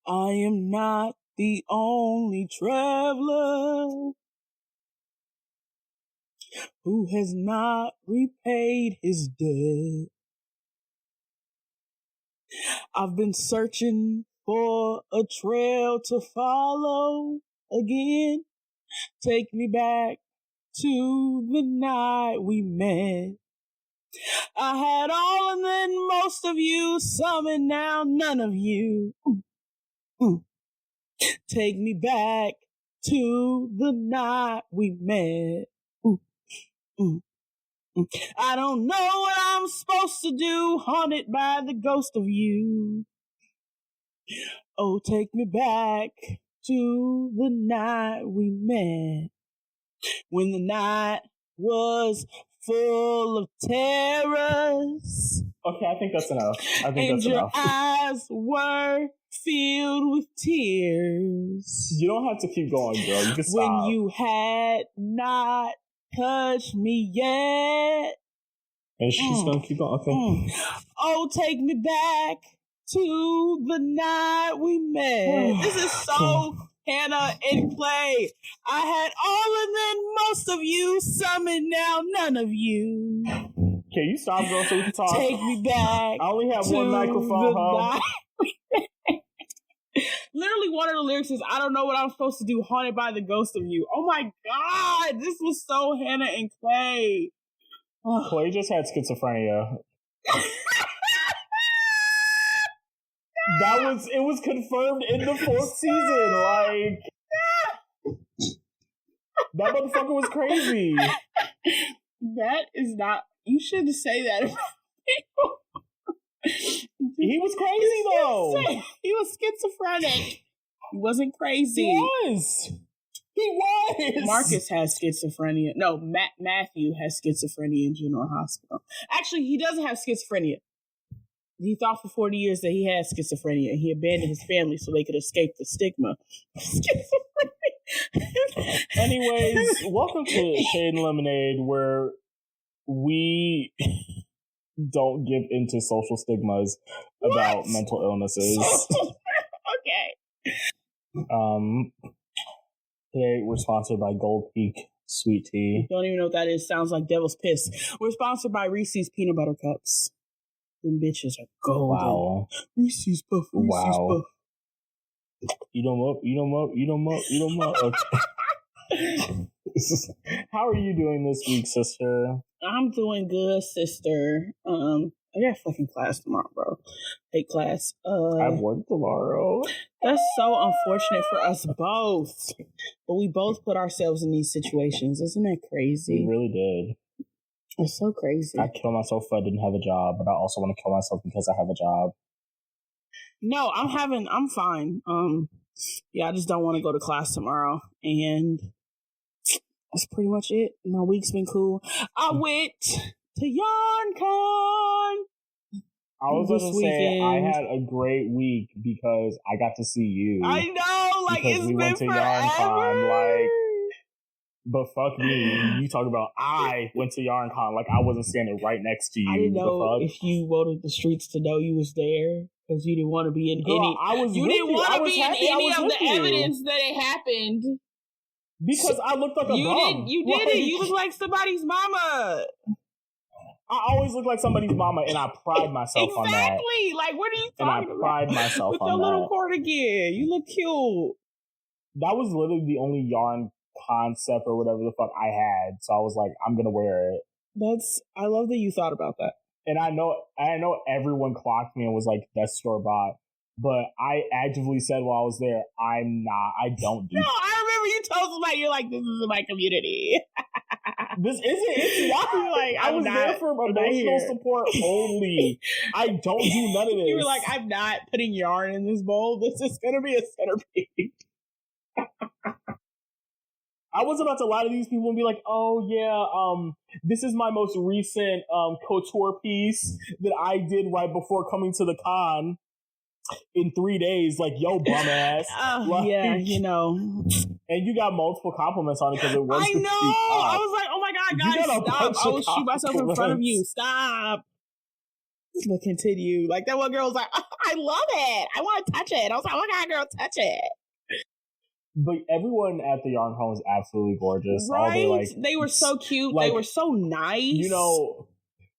I am not the only traveler who has not repaid his debt. I've been searching for a trail to follow again. Take me back to the night we met. I had all and then most of you, some and now none of you. Take me back to the night we met. I don't know what I'm supposed to do, haunted by the ghost of you. Oh, take me back to the night we met, when the night was full of terrors. Okay, I think that's enough. And your eyes were filled with tears. You don't have to keep going, girl. You can stop. When you had not touched me yet. And she's gonna keep going. Okay. Oh, take me back to the night we met. This is so Hannah and Clay. I had all and then most of you, some and now none of you. Can you stop, girl, so we can talk? Take me back. I only have one microphone, huh? Literally, one of the lyrics is, I don't know what I'm supposed to do, haunted by the ghost of you. Oh my God, this was so Hannah and Clay. Clay just had schizophrenia. It was confirmed in the 4th season. Like, that motherfucker was crazy. That is not, you shouldn't say that about people. He was crazy though. He was schizophrenic. He wasn't crazy. He was. Marcus has schizophrenia. No, Matthew has schizophrenia in General Hospital. Actually, he doesn't have schizophrenia. He thought for 40 years that he had schizophrenia, and he abandoned his family so they could escape the stigma of schizophrenia. Anyways, welcome to Shade and Lemonade, where we don't give into social stigmas about mental illnesses. Okay. Today we're sponsored by Gold Peak Sweet Tea. Don't even know what that is. Sounds like devil's piss. We're sponsored by Reese's Peanut Butter Cups. Them bitches are golden. Wow. Reese's Puff. Reese's Puff. Eat them up. Okay. How are you doing this week, sister? I'm doing good, sister. I got fucking class tomorrow, bro. Hate class. I have work tomorrow. That's so unfortunate for us both. But we both put ourselves in these situations. Isn't that crazy? We really did. It's so crazy. I kill myself if I didn't have a job, but I also want to kill myself because I have a job. No, I'm fine. Yeah, I just don't want to go to class tomorrow. And that's pretty much it. My week's been cool. I went to YarnCon. I was going to say, I had a great week because I got to see you. I know, like, it's been went to forever. YarnCon, like, but fuck me. You talk about I went to YarnCon like I wasn't standing right next to you. I didn't know if you wanted the streets to know you was there because you didn't want to be in You didn't want to be in any of the evidence that it happened. Because I looked like a bum. You didn't. You look like somebody's mama. I always look like somebody's mama, and I pride myself on that. Exactly. Like, what are you talking about? And I pride myself with on that. With your little cardigan. You look cute. That was literally the only yarn concept or whatever the fuck I had. So I was like, I'm going to wear it. I love that you thought about that. And I know everyone clocked me and was like, that's store-bought. But I actively said while I was there, I don't do No, I remember you told somebody, you're like, this isn't my community. This isn't. It's not. Like, I was there for emotional support only. I don't do none of this. You were like, I'm not putting yarn in this bowl. This is going to be a centerpiece. I was about to lie to these people and be like, oh yeah, this is my most recent couture piece that I did right before coming to the con in 3 days. Like, yo, bum ass. Like, yeah, you know. And you got multiple compliments on it because it was. I know. I was like, oh my God, guys, stop. I will shoot myself in front of you. Stop. But continue. Like, that one girl was like, oh, I love it. I want to touch it. I was like, oh my God, girl, touch it. But everyone at the yarn home was absolutely gorgeous. Right? They were so cute. They were so nice. You know,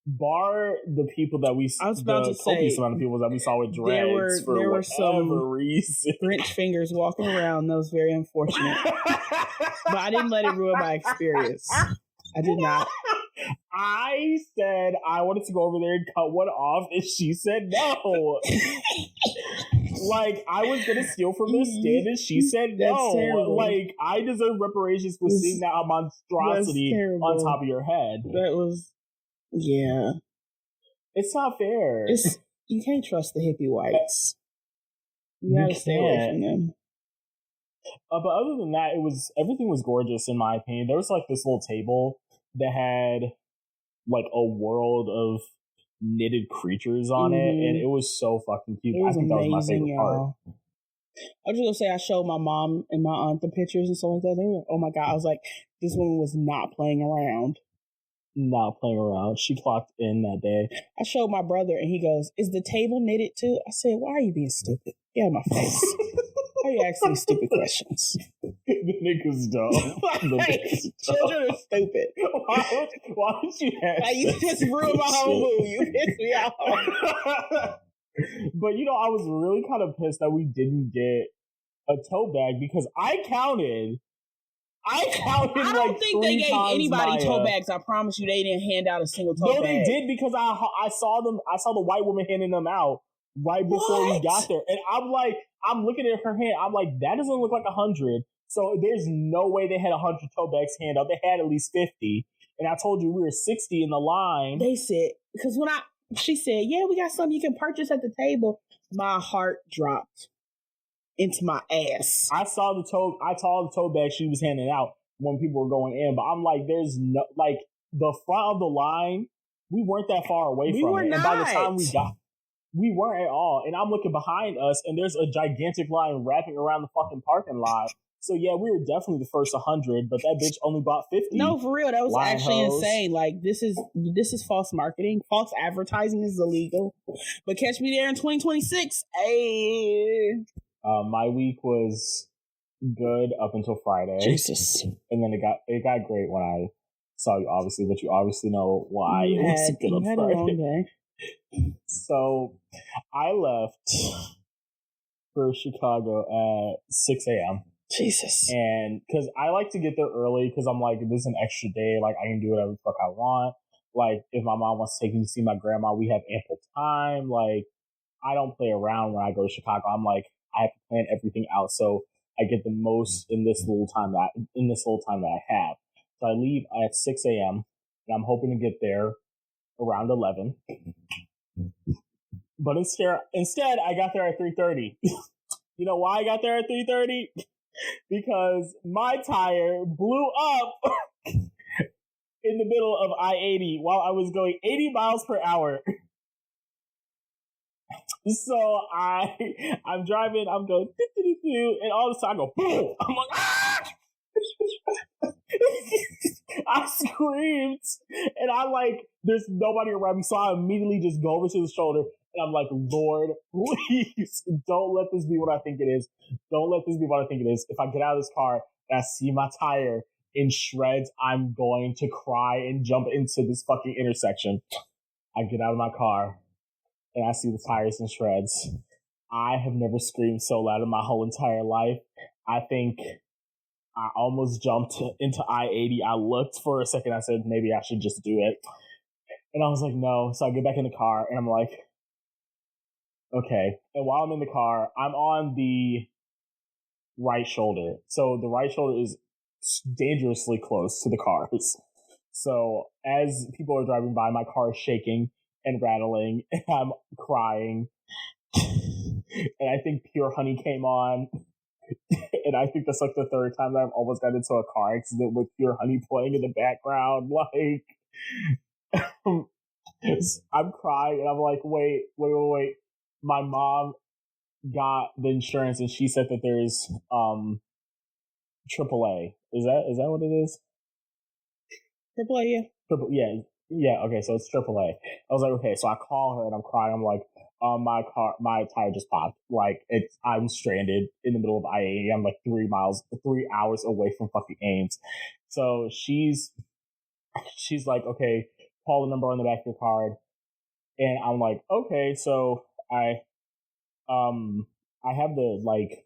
bar the people that we, I was about to say, copious amount of people that we saw with dreads for whatever some reason. French fingers walking around. That was very unfortunate. But I didn't let it ruin my experience. I did not. I said I wanted to go over there and cut one off, and she said no. Like, I was gonna steal from their stand, and she said no. Like, I deserve reparations for seeing that monstrosity on top of your head. That was, yeah. It's not fair. You can't trust the hippie whites. You gotta stay away from them. But other than that, everything was gorgeous in my opinion. There was like this little table that had like a world of knitted creatures on it, and it was so fucking cute. I think amazing, that was my favorite part. I was just gonna say, I showed my mom and my aunt the pictures and stuff like that. They were, oh my God, I was like, this woman was not playing around. Not playing around. She clocked in that day. I showed my brother, and he goes, is the table knitted too? I said, why are you being stupid? Get out of my face. Why are you asking me stupid questions? The niggas dumb. Children are stupid. Why would you ask? You just ruined my whole mood. You pissed me off. But, you know, I was really kind of pissed that we didn't get a tote bag because I counted. I don't think they gave anybody tote bags. I promise you, they didn't hand out a single tote bag. No, they did, because I saw them. I saw the white woman handing them out right before we got there, and I'm looking at her hand. I'm like, that doesn't look like 100. So there's no way they had 100 tote bags hand out. They had at least 50, and I told you we were 60 in the line. They said, because she said, yeah, we got something you can purchase at the table. My heart dropped into my ass. I saw the tote bag she was handing out when people were going in, but I'm like, there's no, like, the front of the line, we weren't that far away from it. And by the time we weren't at all. And I'm looking behind us, and there's a gigantic line wrapping around the fucking parking lot. So yeah, we were definitely the first 100, but that bitch only bought 50. No, for real, that was actually insane. Like, this is false marketing. False advertising is illegal. But catch me there in 2026. Hey. My week was good up until Friday. Jesus. And then it got great when I saw you, obviously, but you obviously know why it was good on Friday. A long day. So I left for Chicago at 6 a.m. Jesus. And because I like to get there early, because I'm like, this is an extra day. Like, I can do whatever the fuck I want. Like, if my mom wants to take me to see my grandma, we have ample time. Like, I don't play around when I go to Chicago. I'm like, I have to plan everything out so I get the most in this little time that I have. So I leave at 6 a.m. and I'm hoping to get there around 11. But instead I got there at 3:30. You know why I got there at 3:30? Because my tire blew up in the middle of I-80 while I was going 80 miles per hour. So I'm driving, I'm going, and all of a sudden I go, boom! I'm like, ah! I screamed, and I like, there's nobody around me, so I immediately just go over to the shoulder, and I'm like, Lord, please, don't let this be what I think it is. Don't let this be what I think it is. If I get out of this car and I see my tire in shreds, I'm going to cry and jump into this fucking intersection. I get out of my car, and I see the tires in shreds. I have never screamed so loud in my whole entire life. I think I almost jumped into I-80. I looked for a second. I said, maybe I should just do it. And I was like, no. So I get back in the car, and I'm like, okay. And while I'm in the car, I'm on the right shoulder. So the right shoulder is dangerously close to the cars. So as people are driving by, my car is shaking and rattling, and I'm crying. And I think Pure Honey came on. And I think that's like the third time that I've almost got into a car accident with Pure Honey playing in the background. Like, I'm crying, and I'm like, wait. My mom got the insurance, and she said that there's AAA. Is that what it is? AAA, yeah. Yeah. Yeah, okay, so it's AAA. I was like, okay, so I call her and I'm crying. I'm like, my tire just popped. Like, I'm stranded in the middle of I-80. I'm like 3 hours away from fucking Ames. So she's like, okay, call the number on the back of your card. And I'm like, okay, so I have the like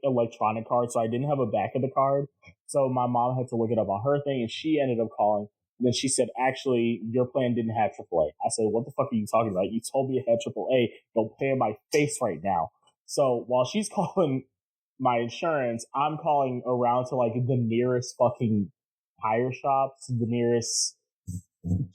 electronic card, so I didn't have a back of the card. So my mom had to look it up on her thing, and she ended up calling. And then she said, actually, your plan didn't have AAA. I said, what the fuck are you talking about? You told me it had AAA. Don't pay in my face right now. So while she's calling my insurance, I'm calling around to like the nearest fucking tire shops, the nearest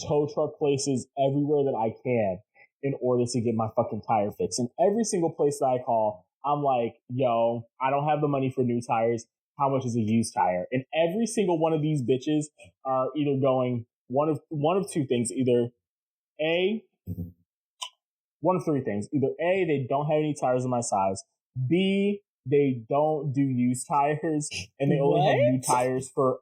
tow truck places, everywhere that I can in order to get my fucking tire fixed. And every single place that I call, I'm like, yo, I don't have the money for new tires. How much is a used tire? And every single one of these bitches are either going one of two things. Either A, one of three things. Either A, they don't have any tires in my size. B, they don't do used tires and they only have new tires for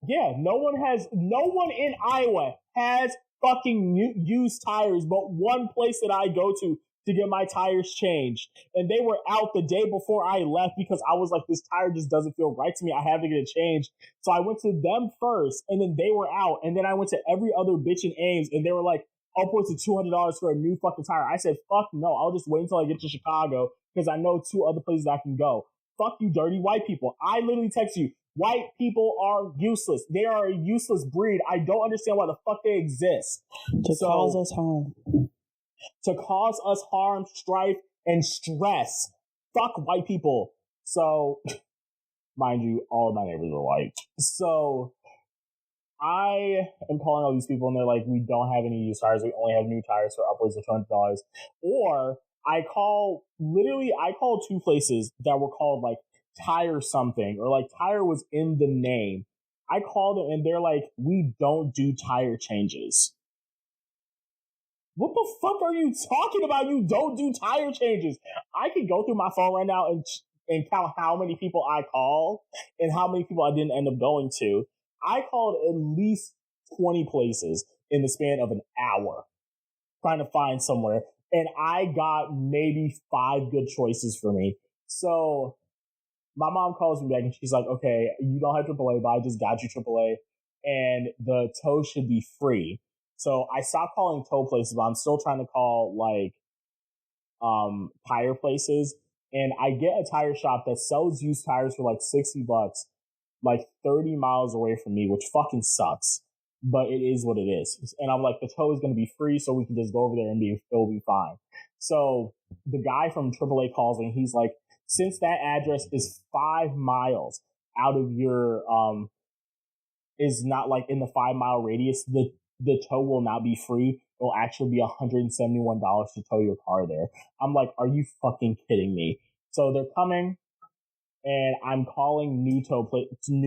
yeah, no one in Iowa has fucking used tires but one place that I go to get my tires changed. And they were out the day before I left because I was like, this tire just doesn't feel right to me. I have to get it changed. So I went to them first and then they were out. And then I went to every other bitch in Ames and they were like, upwards of $200 for a new fucking tire. I said, fuck no, I'll just wait until I get to Chicago because I know 2 other places I can go. Fuck you, dirty white people. I literally text you, white people are useless. They are a useless breed. I don't understand why the fuck they exist. To cause us harm. To cause us harm, strife, and stress. Fuck white people. So, mind you, all of my neighbors are white. So, I am calling all these people and they're like, we don't have any used tires. We only have new tires for upwards of $200. Or I call 2 places that were called like Tire something or like Tire was in the name. I called them and they're like, we don't do tire changes. What the fuck are you talking about? You don't do tire changes. I could go through my phone right now and count how many people I called and how many people I didn't end up going to. I called at least 20 places in the span of an hour trying to find somewhere. And I got maybe 5 good choices for me. So my mom calls me back and she's like, okay, you don't have AAA, but I just got you AAA and the tow should be free. So I stopped calling tow places, but I'm still trying to call like tire places. And I get a tire shop that sells used tires for like $60, like 30 miles away from me, which fucking sucks. But it is what it is. And I'm like, the tow is going to be free, so we can just go over there and it'll be fine. So the guy from AAA calls me. He's like, since that address is 5 miles out of your, is not like in the 5 mile radius, the tow will not be free. It'll actually be $171 to tow your car there. I'm like, are you fucking kidding me? So they're coming. And I'm calling new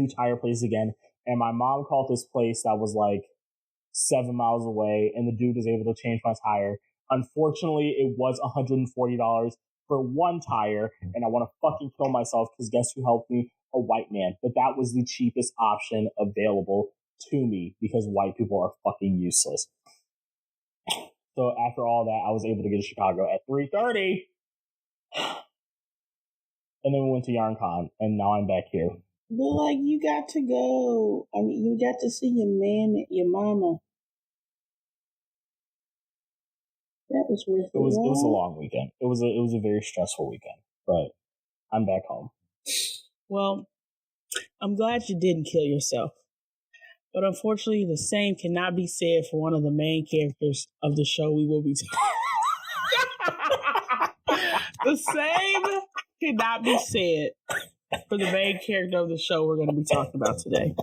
tire place again. And my mom called this place that was like 7 miles away, and the dude was able to change my tire. Unfortunately, it was $140 for one tire, and I want to fucking kill myself because guess who helped me? A white man. But that was the cheapest option available to me because white people are fucking useless. So after all that, I was able to get to Chicago at 3:30. And then we went to YarnCon, and now I'm back here. But like, you got to go. I mean, you got to see your man, your mama. That was worth it. It was a long weekend. It was a very stressful weekend, but I'm back home. Well, I'm glad you didn't kill yourself. But unfortunately, the same cannot be said for one of the main characters of the show we will be The same cannot be said for the main character of the show we're going to be talking about today.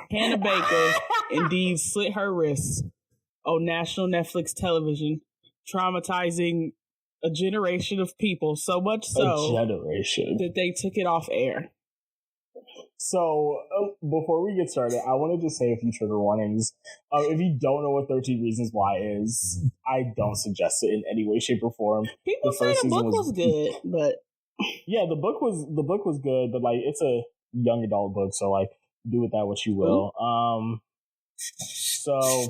Hannah Baker indeed slit her wrists on national Netflix television, traumatizing a generation of people, so much so that they took it off air. So, before we get started, I want to just say a few trigger warnings. If you don't know what 13 Reasons Why is, I don't suggest it in any way, shape, or form. People say the book was good, but... Yeah, the book was good, but, like, it's a young adult book, so, like, do with that what you will. So,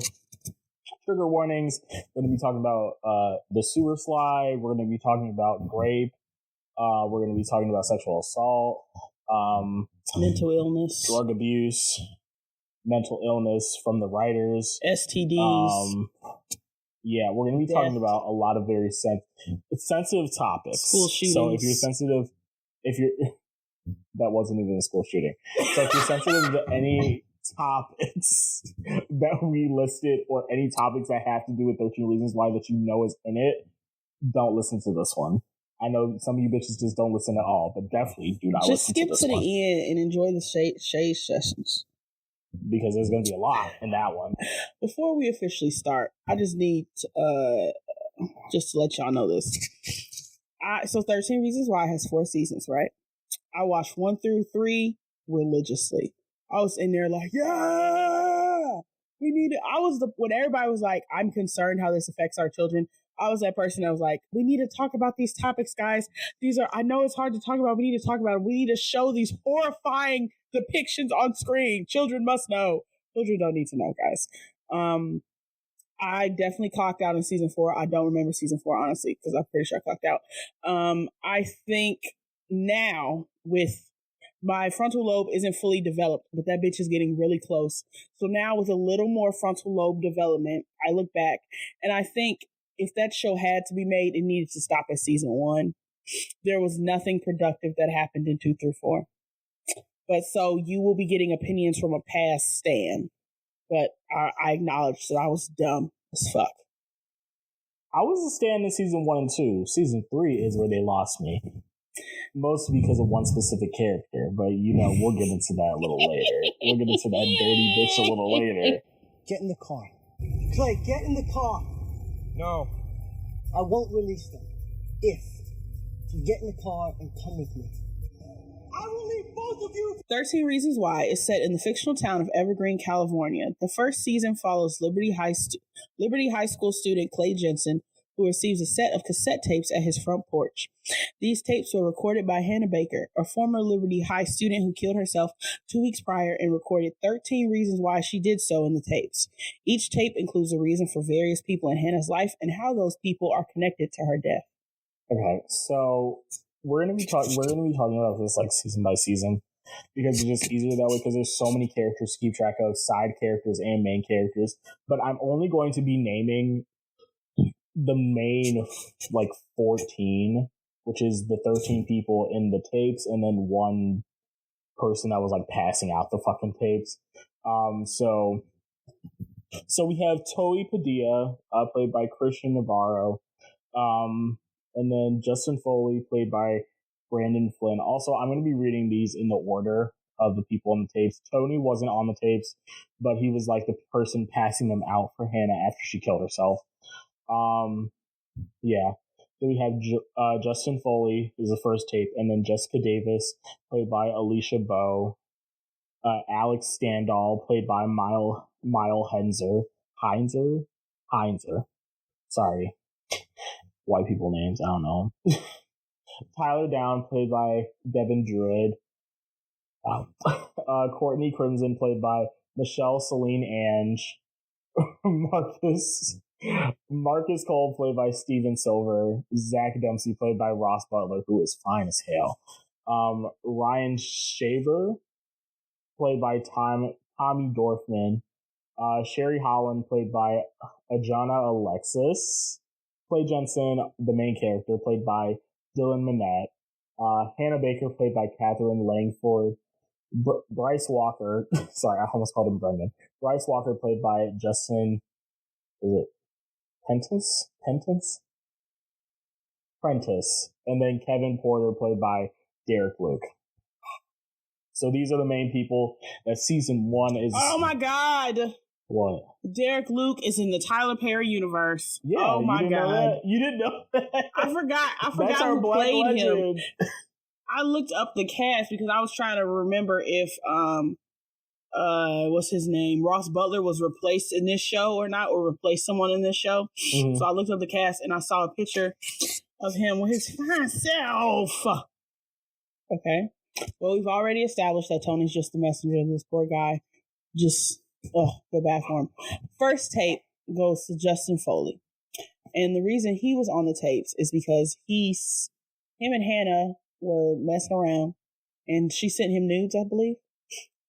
trigger warnings. We're going to be talking about the sewer slide. We're going to be talking about grape. We're going to be talking about sexual assault, mental illness, drug abuse, mental illness from the writers, STDs. Yeah, we're going to be talking about a lot of very sensitive topics. School shootings. So if you're sensitive, that wasn't even a school shooting. So if you're sensitive to any topics that we listed or any topics that have to do with 13 Reasons Why that you know is in it, don't listen to this one. I know some of you bitches just don't listen at all, but definitely do not listen to this one. Just skip to the end and enjoy the shade sessions. Because there's going to be a lot in that one. Before we officially start, I just need to, just to let y'all know this. So 13 Reasons Why has 4 seasons, right? I watched 1 through 3 religiously. I was in there like, yeah, we need it. When everybody was like, I'm concerned how this affects our children. I was that person that was like, we need to talk about these topics, guys. I know it's hard to talk about. We need to talk about it. We need to show these horrifying depictions on screen. Children must know. Children don't need to know, guys. I definitely clocked out in season 4. I don't remember season 4, honestly, because I'm pretty sure I clocked out. I think now with my frontal lobe isn't fully developed, but that bitch is getting really close. So now with a little more frontal lobe development, I look back and I think if that show had to be made, it needed to stop at season 1. There was nothing productive that happened in 2 through 4. But so you will be getting opinions from a past stan. But I acknowledge that I was dumb as fuck. I was a stan in season 1 and 2. Season 3 is where they lost me. Mostly because of one specific character. But, we'll get into that a little later. We'll get into that dirty bitch a little later. Get in the car. Clay, get in the car. No. I won't release them. If you get in the car and come with me. I will leave both of you. 13 Reasons Why is set in the fictional town of Evergreen, California. The first season follows Liberty High School student Clay JENSEN, who receives a set of cassette tapes at his front porch. These tapes were recorded by Hannah Baker, a former Liberty High student who killed herself 2 weeks prior and recorded 13 reasons why she did so in the tapes. Each tape includes a reason for various people in Hannah's life and how those people are connected to her death. Okay, so we're gonna be talking about this like season by season because it's just easier that way because there's so many characters to keep track of, side characters and main characters. But I'm only going to be naming the main 14, which is the 13 people in the tapes and then one person that was passing out the fucking tapes. So we have Toy Padilla, played by Christian Navarro, and then Justin Foley, played by Brandon Flynn. Also, I'm going to be reading these in the order of the people on the tapes. Tony wasn't on the tapes, but he was the person passing them out for Hannah after she killed herself. Yeah. Then we have Justin Foley is the first tape, and then Jessica Davis, played by Alicia Bowe. Alex Standall, played by Mile Heinzer. Sorry. White people names, I don't know. Tyler Down, played by Devin Druid. Courtney Crimson, played by Michelle Celine Ange. Marcus Cole, played by Steven Silver. Zach Dempsey, played by Ross Butler, who is fine as hell. Ryan Shaver, played by Tommy Dorfman. Sherry Holland, played by Ajana Alexis. Played JENSEN, the main character, played by Dylan Minette. Hannah Baker, played by Catherine Langford. Bryce Walker, sorry, I almost called him Brendan. Bryce Walker, played by Justin, is it Prentice. And then Kevin Porter, played by Derek Luke. So these are the main people that season 1 is. Oh my God. What? Derek Luke is in the Tyler Perry universe. Yeah. Oh my God. You didn't know that? I forgot That's our who Black played legend. him. I looked up the cast because I was trying to remember if what's his name? Ross Butler was replaced in this show or not, or replaced someone in this show. Mm-hmm. So I looked up the cast and I saw a picture of him with his fine self. Okay. Well, we've already established that Tony's just the messenger. This poor guy just Go back for him. First tape goes to Justin Foley. And the reason he was on the tapes is because him and Hannah were messing around, and she sent him nudes, I believe.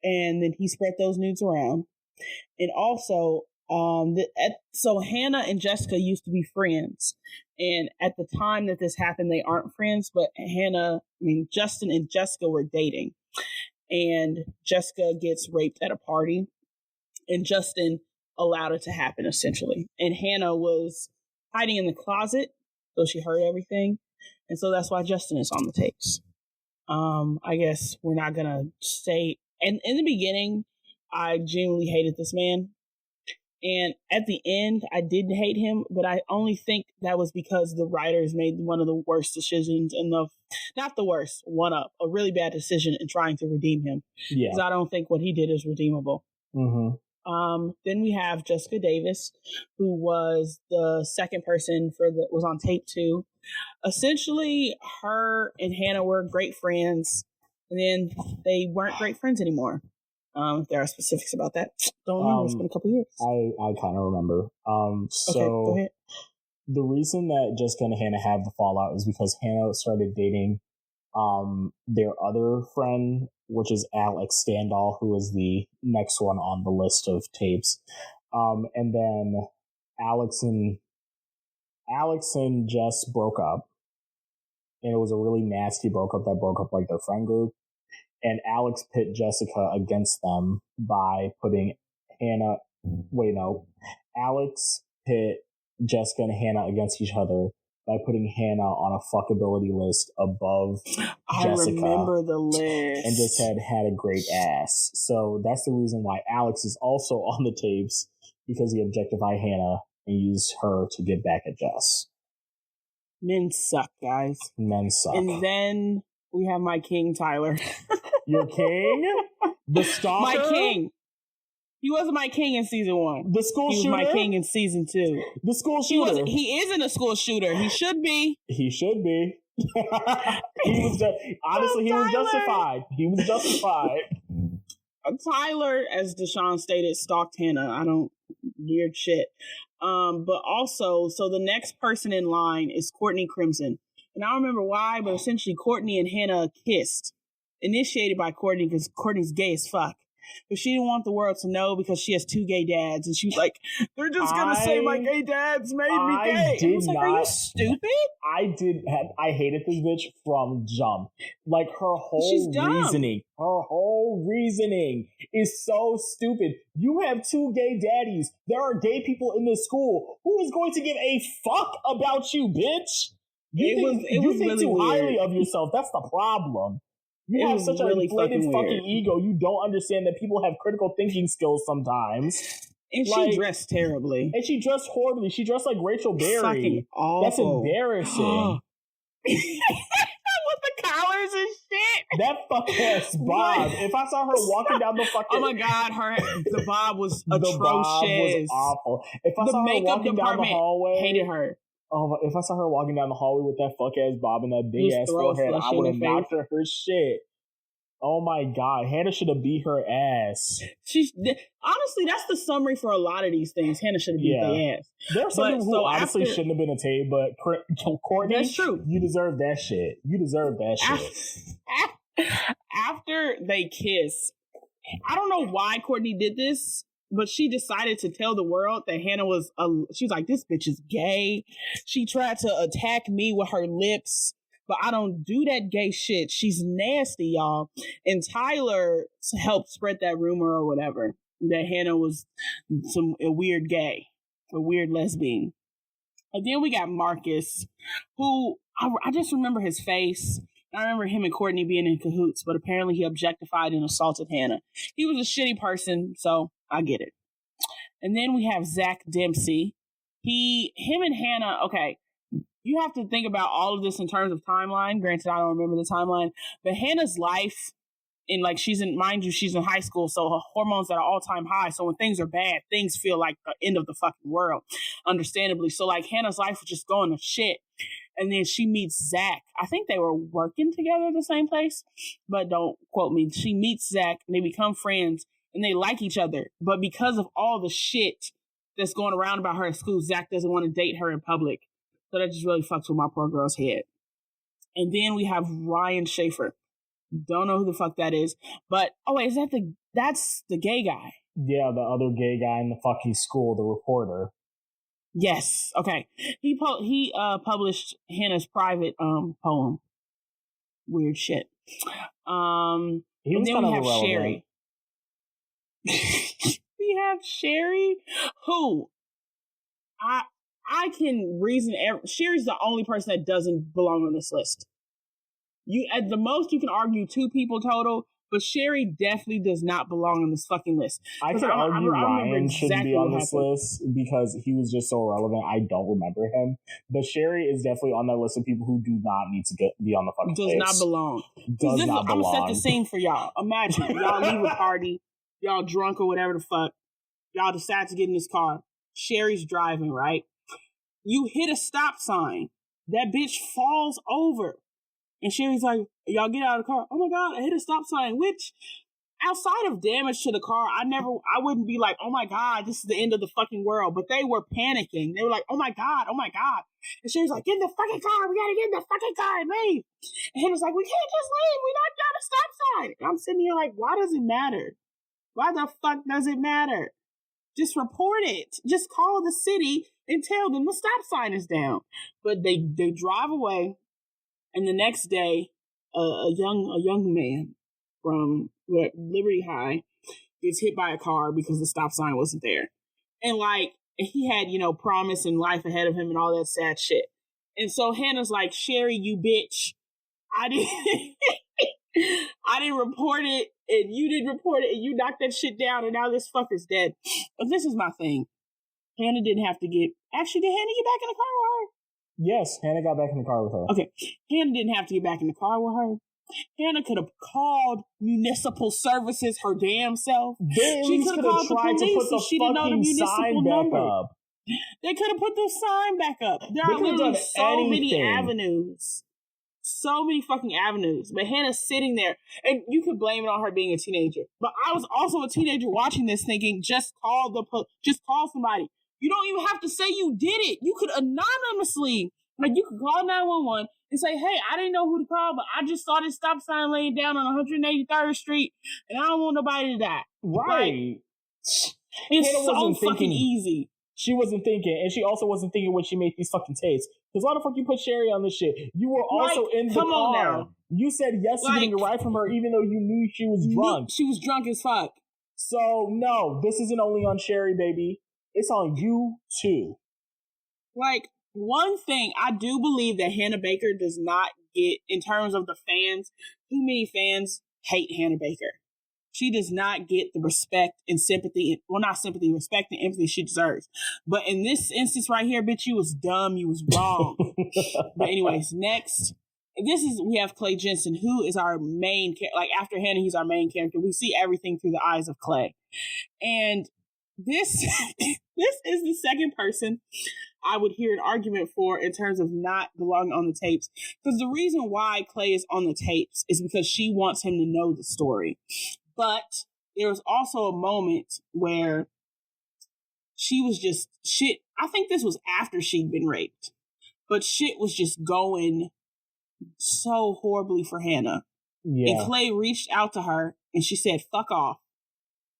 And then he spread those nudes around. And also, so Hannah and Jessica used to be friends. And at the time that this happened, they aren't friends, but Justin and Jessica were dating. And Jessica gets raped at a party, and Justin allowed it to happen, essentially. And Hannah was hiding in the closet, so she heard everything. And so that's why Justin is on the tapes. I guess we're not going to say. And in the beginning, I genuinely hated this man. And at the end, I didn't hate him, but I only think that was because the writers made one of the worst decisions not the worst, a really bad decision in trying to redeem him. Yeah. Because I don't think what he did is redeemable. Mm-hmm. Then we have Jessica Davis, who was the second person was on tape 2. Essentially, her and Hannah were great friends, and then they weren't great friends anymore. If there are specifics about that, don't remember. It's been a couple years. I kind of remember. Okay, go ahead. The reason that Jessica and Hannah had the fallout is because Hannah started dating their other friend, which is Alex Standall, who is the next one on the list of tapes. And then Alex and Jess broke up, and it was a really nasty breakup that broke up like their friend group. And Alex pit Jessica against them by putting Alex pit Jessica and Hannah against each other by putting Hannah on a fuckability list above Jessica. I remember the list. And just had a great ass. So that's the reason why Alex is also on the tapes, because he objectified Hannah and used her to get back at Jess. Men suck, guys. Men suck. And then we have my king, Tyler. Your king? The stalker? My king. He wasn't my king in season 1. The school shooter? He was my king in season 2. The school shooter? He isn't a school shooter. He should be. He should be. Honestly, he was justified. He was justified. Tyler, as Deshaun stated, stalked Hannah. Weird shit. But also, so the next person in line is Courtney Crimson. And I don't remember why, but essentially Courtney and Hannah kissed. Initiated by Courtney, because Courtney's gay as fuck. But she didn't want the world to know because she has 2 gay dads. And she was like, they're just going to say my gay dads made me gay. I was like, are you stupid? I hated this bitch from jump. Like, her whole reasoning is so stupid. You have 2 gay daddies. There are gay people in this school. Who is going to give a fuck about you, bitch? You think too highly of yourself. That's the problem. You have such an inflated fucking ego. You don't understand that people have critical thinking skills sommes. And she dressed terribly. And she dressed horribly. She dressed like Rachel Berry. Fucking awful. That's embarrassing. With the collars and shit. That fucking ass bob. If I saw her walking down the fucking... Oh my God, the bob was atrocious. The bob was awful. If I saw her walking down the hallway... hated her. Oh, if I saw her walking down the hallway with that fuck ass bob and that big ass forehead, I would have knocked her shit. Oh my God, Hannah should have beat her ass. Honestly, that's the summary for a lot of these things. Hannah should have beat their ass. There are some people who honestly shouldn't have been a tape, but Courtney, that's true. You deserve that shit. You deserve that shit. After they kiss, I don't know why Courtney did this, but she decided to tell the world that Hannah she was like, this bitch is gay. She tried to attack me with her lips, but I don't do that gay shit. She's nasty, y'all. And Tyler helped spread that rumor or whatever, that Hannah was a weird gay, a weird lesbian. And then we got Marcus, who I just remember his face. I remember him and Courtney being in cahoots, but apparently he objectified and assaulted Hannah. He was a shitty person, so I get it. And then we have Zach Dempsey. Him and Hannah, okay, you have to think about all of this in terms of timeline. Granted, I don't remember the timeline, but Hannah's life, she's in high school, so her hormones are at an all-time high. So when things are bad, things feel like the end of the fucking world, understandably. So Hannah's life was just going to shit. And then she meets Zach. I think they were working together at the same place, but don't quote me. She meets Zach and they become friends. and they like each other. But because of all the shit that's going around about her at school, Zach doesn't want to date her in public. So that just really fucks with my poor girl's head. And then we have Ryan Schaefer. Don't know who the fuck that is. But, oh wait, that's the gay guy. Yeah, the other gay guy in the fucking school, the reporter. Yes. Okay. He published Hannah's private poem. Weird shit. He was and then kind we of have irrelevant. Sherry. We have Sherry, who I can reason. Sherry's the only person that doesn't belong on this list. You at the most you can argue 2 people total, but Sherry definitely does not belong on this fucking list. I could argue Ryan shouldn't be on this list because he was just so irrelevant. I don't remember him. But Sherry is definitely on that list of people who do not need to be on the fucking list. Does not belong. Does not belong. I'm gonna set the scene for y'all. Imagine y'all leave a party, y'all drunk or whatever the fuck. Y'all decide to get in this car. Sherry's driving, right? You hit a stop sign. That bitch falls over. And Sherry's like, y'all get out of the car. Oh my God, I hit a stop sign. Which, outside of damage to the car, I wouldn't be like, oh my God, this is the end of the fucking world. But they were panicking. They were like, oh my God, oh my God. And Sherry's like, get in the fucking car. We gotta get in the fucking car and leave. And Hannah's like, we can't just leave. We not got a stop sign. And I'm sitting here like, why does it matter? Why the fuck does it matter? Just report it. Just call the city and tell them the stop sign is down. But they drive away. And the next day, a young man from Liberty High gets hit by a car because the stop sign wasn't there. And like, he had, promise and life ahead of him and all that sad shit. And so Hannah's like, Sherry, you bitch. I didn't report it, and you didn't report it, and you knocked that shit down, and now this fucker's dead. But this is my thing. Hannah didn't have to actually, did Hannah get back in the car with her? Yes, Hannah got back in the car with her. Okay. Hannah didn't have to get back in the car with her. Hannah could have called municipal services her damn self. She could have tried to put the fucking sign back up. They could have put the sign back up. There are literally so many avenues. So many fucking avenues. But Hannah's sitting there, and you could blame it on her being a teenager. But I was also a teenager watching this thinking, just call somebody. You don't even have to say you did it. You could anonymously, you could call 911 and say, hey, I didn't know who to call, but I just saw this stop sign laying down on 183rd Street, and I don't want nobody to die. Right. It's so fucking easy. She wasn't thinking, and she also wasn't thinking when she made these fucking tapes. Because why the fuck you put Sherry on this shit? You were also in the car. Come on now. You said yes to getting a ride from her, even though you knew she was drunk. She was drunk as fuck. So, no, this isn't only on Sherry, baby. It's on you, too. One thing, I do believe that Hannah Baker does not get, in terms of the fans, too many fans hate Hannah Baker. She does not get the respect and sympathy, well, not sympathy, respect and empathy she deserves. But in this instance right here, bitch, you was dumb, you was wrong. But anyways, next, we have Clay Jensen, who is our main, after Hannah, he's our main character. We see everything through the eyes of Clay. And this is the second person I would hear an argument for in terms of not belonging on the tapes. Because the reason why Clay is on the tapes is because she wants him to know the story. But there was also a moment where she was just shit. I think this was after she'd been raped, but shit was just going so horribly for Hannah. Yeah. And Clay reached out to her and she said, fuck off.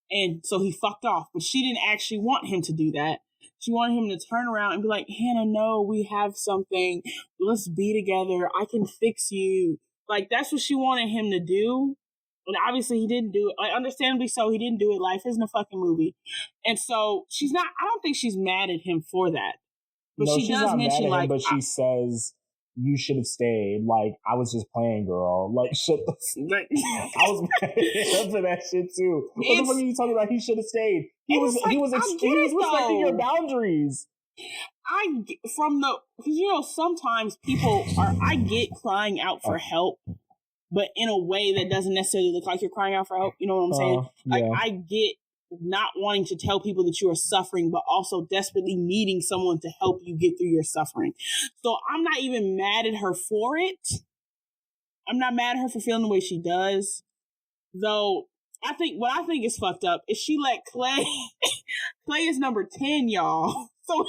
And so he fucked off, but she didn't actually want him to do that. She wanted him to turn around and be like, Hannah, no, we have something. Let's be together. I can fix you. That's what she wanted him to do. And obviously he didn't do it. Understandably so, he didn't do it. Life isn't a fucking movie. And so I don't think she's mad at him for that. But no, she does mention, but she says, you should have stayed. I was just playing, girl. Shit. I was mad at him for that shit too. What the fuck are you talking about? He should have stayed. He was respecting your boundaries. Sometimes people I get crying out for help, but in a way that doesn't necessarily look like you're crying out for help. You know what I'm saying? Yeah. I get not wanting to tell people that you are suffering, but also desperately needing someone to help you get through your suffering. So I'm not even mad at her for it. I'm not mad at her for feeling the way she does. Though I think is fucked up is she let Clay. Clay is number 10, y'all. So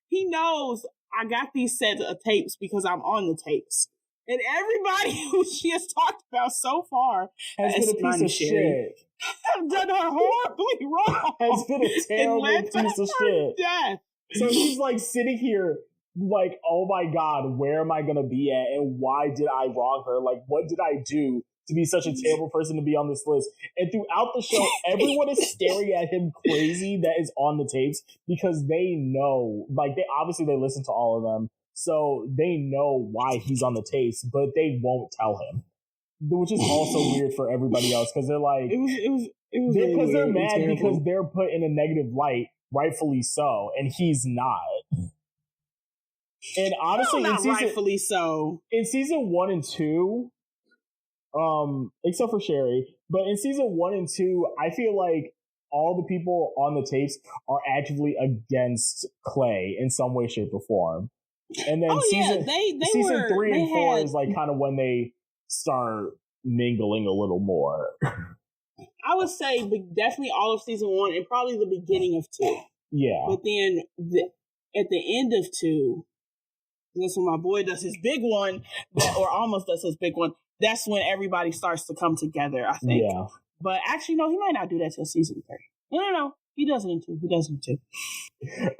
he knows I got these sets of tapes because I'm on the tapes. And everybody who she has talked about so far has been a piece of shit. Have done her horribly wrong. Has been a terrible piece of shit. Death. So he's like sitting here like, oh my God, where am I going to be at? And why did I wrong her? Like, what did I do to be such a terrible person to be on this list? And throughout the show, everyone is staring at him crazy that is on the tapes because they know, like, they listen to all of them. So they know why he's on the tapes, but they won't tell him. Which is also weird for everybody else because they're like, because they're mad because they're put in a negative light, rightfully so, and he's not. And honestly, rightfully so. In season 1 and 2, except for Sherry, but in season 1 and 2, I feel like all the people on the tapes are actively against Clay in some way, shape, or form. And then season 3 and 4 is like kind of when they start mingling a little more. I would say definitely all of season 1 and probably the beginning of 2. Yeah. But then at the end of 2, that's when my boy does his big one, or almost does his big one. That's when everybody starts to come together, I think. Yeah. But actually, no, he might not do that till season 3. No. He does it in 2.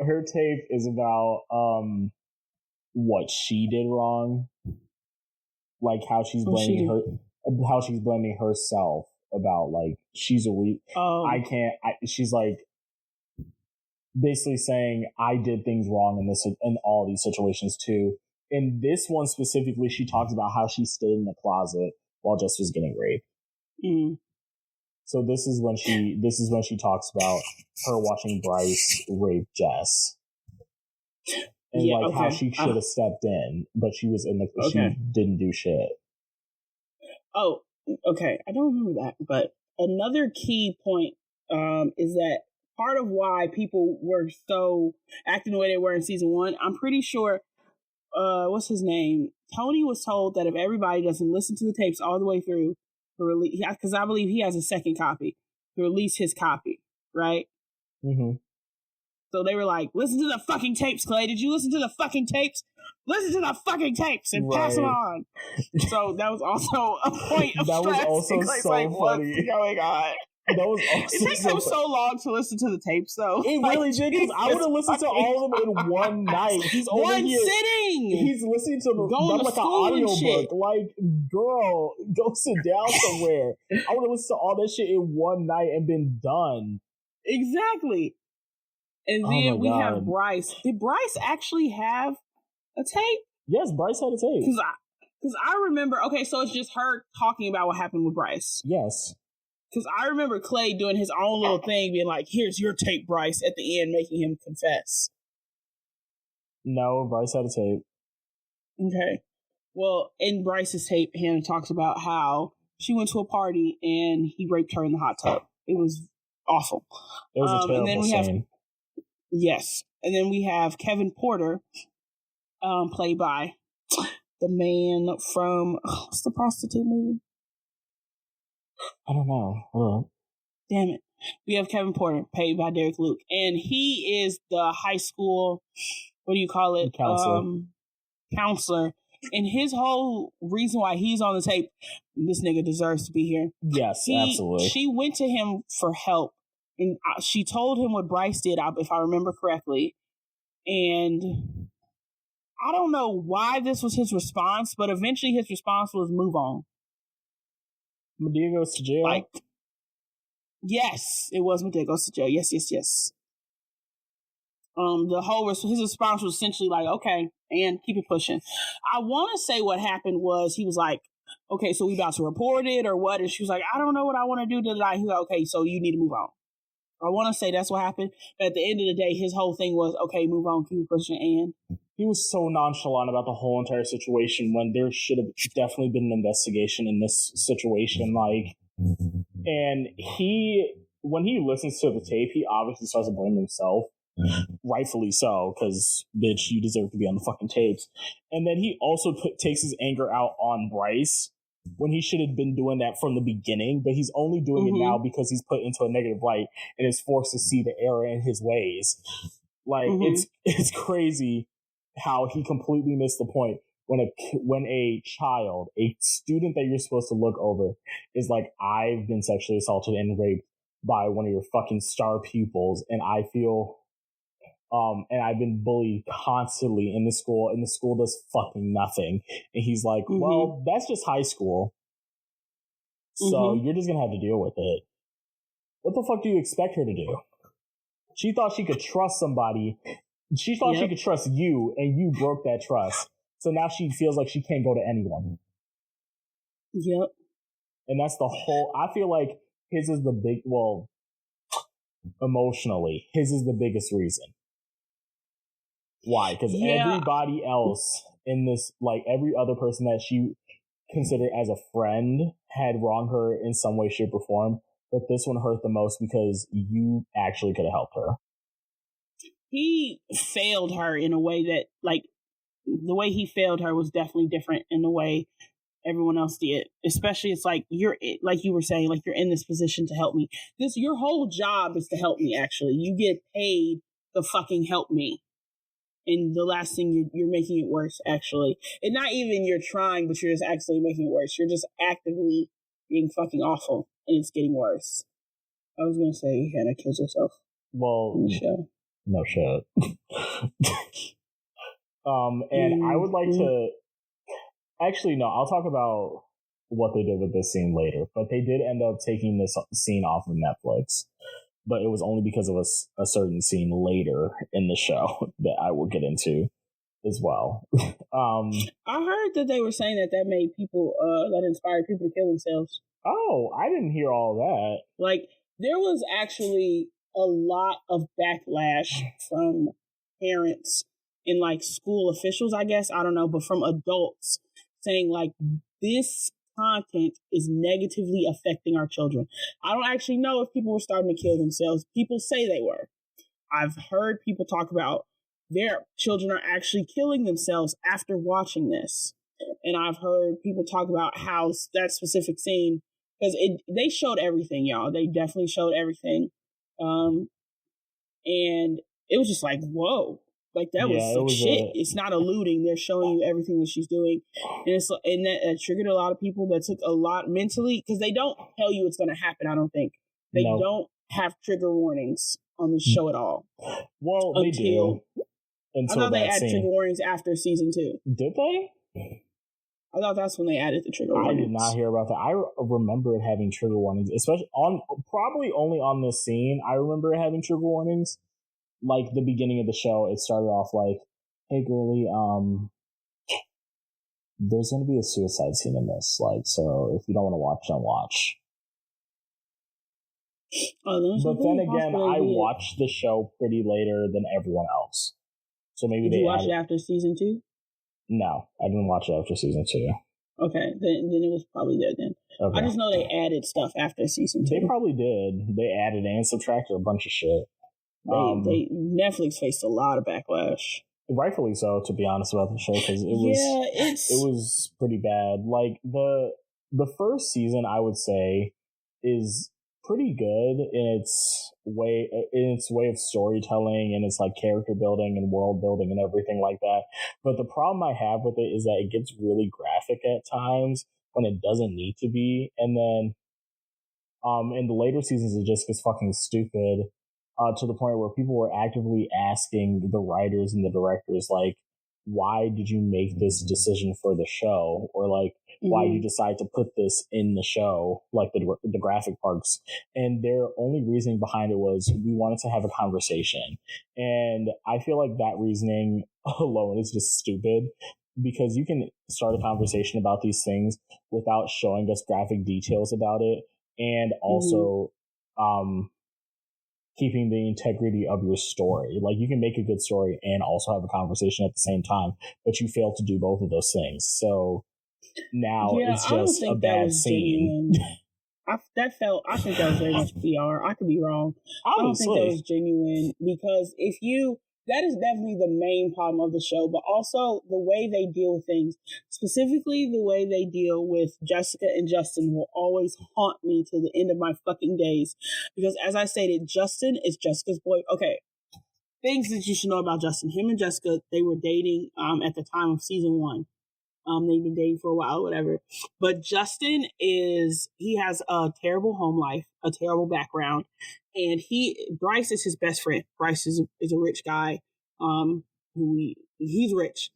Her tape is about what she did wrong. Like how she's blaming herself about like she's she's like basically saying I did things wrong in all these situations too. In this one specifically, she talks about how she stayed in the closet while Jess was getting raped. Mm. So this is when she talks about her watching Bryce rape Jess. And how she should have stepped in, but she was she didn't do shit. Oh, okay. I don't remember that. But another key point is that part of why people were so acting the way they were in season 1, I'm pretty sure, what's his name? Tony was told that if everybody doesn't listen to the tapes all the way through, because I believe he has a second copy, to release his copy, right? Mm-hmm. So they were like, listen to the fucking tapes, Clay. Did you listen to the fucking tapes? Listen to the fucking tapes and pass them on. So that was also a point of stress. That was also so funny. What's going on? That was also it takes him so long to listen to the tapes, though. It really did, because I would have listened to all of them in one night. He's one sitting. He's listening to them like an audiobook. Like, girl, go sit down somewhere. I would have listened to all that shit in one night and been done. Exactly. And then we have Bryce. Did Bryce actually have a tape? Yes, Bryce had a tape. Because I remember, okay, so it's just her talking about what happened with Bryce. Yes. Because I remember Clay doing his own little thing, being like, here's your tape, Bryce, at the end, making him confess. No, Bryce had a tape. Okay. Well, in Bryce's tape, Hannah talks about how she went to a party and he raped her in the hot tub. It was awful. It was a terrible scene. Yes. And then we have Kevin Porter, played by the man from, what's the prostitute movie? I don't know. Damn it. We have Kevin Porter, played by Derek Luke. And he is the high school, what do you call it? Counselor. And his whole reason why he's on the tape, this nigga deserves to be here. Yes, absolutely. She went to him for help. And she told him what Bryce did, if I remember correctly. And I don't know why this was his response, but eventually his response was move on. Madea goes to jail? Yes, it was Madea goes to jail. Yes. His response was essentially like, okay, and keep it pushing. I want to say what happened was he was like, okay, so we about to report it or what? And she was like, I don't know what I want to do tonight. He's like, okay, so you need to move on. I want to say that's what happened. But at the end of the day, his whole thing was, okay, move on, keep it pushing, and he was so nonchalant about the whole entire situation when there should have definitely been an investigation in this situation. And when he listens to the tape, he obviously starts to blame himself. Rightfully so, because bitch, you deserve to be on the fucking tapes. And then he also takes his anger out on Bryce when he should have been doing that from the beginning, but he's only doing it now because he's put into a negative light and is forced to see the error in his ways. Like, it's crazy how he completely missed the point when a child, a student that you're supposed to look over, is like, I've been sexually assaulted and raped by one of your fucking star pupils, and I feel and I've been bullied constantly in the school, and the school does fucking nothing. And he's like, well, that's just high school. So you're just gonna have to deal with it. What the fuck do you expect her to do? She thought she could trust somebody. She thought she could trust you, and you broke that trust. So now she feels like she can't go to anyone. Yep. And that's the whole, I feel like his is the big, well, emotionally, his is the biggest reason. Why? Because everybody else in this, like every other person that she considered as a friend had wronged her in some way, shape, or form. But this one hurt the most because you actually could have helped her. He failed her in a way that, like, the way he failed her was definitely different in the way everyone else did. Especially, it's like, like you were saying, like, you're in this position to help me. Your whole job is to help me, actually. You get paid to fucking help me. And the last thing, you're making it worse, actually. And not even you're trying, but you're just actually making it worse. You're just actively being fucking awful, and it's getting worse. I was going to say Hannah kills herself. Well, no shit. And I would like to... Actually, no, I'll talk about what they did with this scene later. But they did end up taking this scene off of Netflix. But it was only because of a certain scene later in the show that I will get into as well. I heard that they were saying that made people, that inspired people to kill themselves. Oh, I didn't hear all that. Like, there was actually a lot of backlash from parents and, like, school officials, I guess. I don't know, but from adults saying, like, this content is negatively affecting our children. I don't actually know if people were starting to kill themselves. People say they were. I've heard people talk about their children are actually killing themselves after watching this. And I've heard people talk about how that specific scene, because they showed everything, y'all. They definitely showed everything. And it was just like, whoa. Like, that was like shit. It's not alluding. They're showing you everything that she's doing. And that triggered a lot of people. That took a lot mentally, because they don't tell you it's going to happen, I don't think. They don't have trigger warnings on the show at all. Well, they do. I thought they added trigger warnings after season 2. Did they? I thought that's when they added the trigger warnings. I did not hear about that. I remember it having trigger warnings, especially probably only on this scene. I remember it having trigger warnings. Like, the beginning of the show, it started off like, hey, girly, there's going to be a suicide scene in this. Like, so if you don't want to watch, don't watch. But then again, I watched the show pretty later than everyone else. So maybe Did you watch it after season 2? No, I didn't watch it after season 2. Okay, then it was probably there then. Okay. I just know they added stuff after season 2. They probably did. They added and subtracted a bunch of shit. Netflix faced a lot of backlash. Rightfully so, to be honest about the show, because it was pretty bad. Like, the first season, I would say, is pretty good in its way of storytelling and its, like, character building and world building and everything like that. But the problem I have with it is that it gets really graphic at times when it doesn't need to be, and then in the later seasons it just gets fucking stupid. To the point where people were actively asking the writers and the directors, like, why did you make this decision for the show? Or, like, why did you decide to put this in the show, like the graphic parts? And their only reasoning behind it was, we wanted to have a conversation. And I feel like that reasoning alone is just stupid, because you can start a conversation about these things without showing us graphic details about it, and also keeping the integrity of your story. Like, you can make a good story and also have a conversation at the same time, but you fail to do both of those things. So now it's just a bad scene. I think that was very much PR. I could be wrong. I don't think that was genuine, because if you that is definitely the main problem of the show, but also the way they deal with things, specifically the way they deal with Jessica and Justin will always haunt me till the end of my fucking days. Because as I stated, Justin is Jessica's boy. Okay. Things that you should know about Justin. Him and Jessica, they were dating at the time of season 1. They've been dating for a while, whatever. But Justin he has a terrible home life, a terrible background. And Bryce is his best friend. Bryce is a rich guy. He's rich.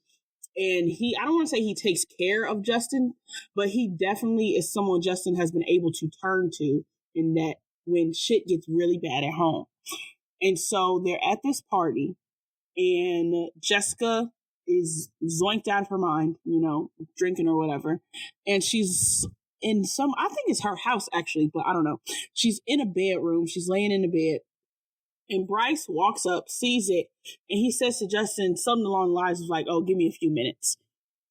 And I don't want to say he takes care of Justin, but he definitely is someone Justin has been able to turn to in that when shit gets really bad at home. And so they're at this party, and Jessica is zoinked out of her mind, drinking or whatever. And she's in I think it's her house actually, but I don't know. She's in a bedroom. She's laying in the bed. And Bryce walks up, sees it, and he says to Justin something along the lines of like, oh, give me a few minutes.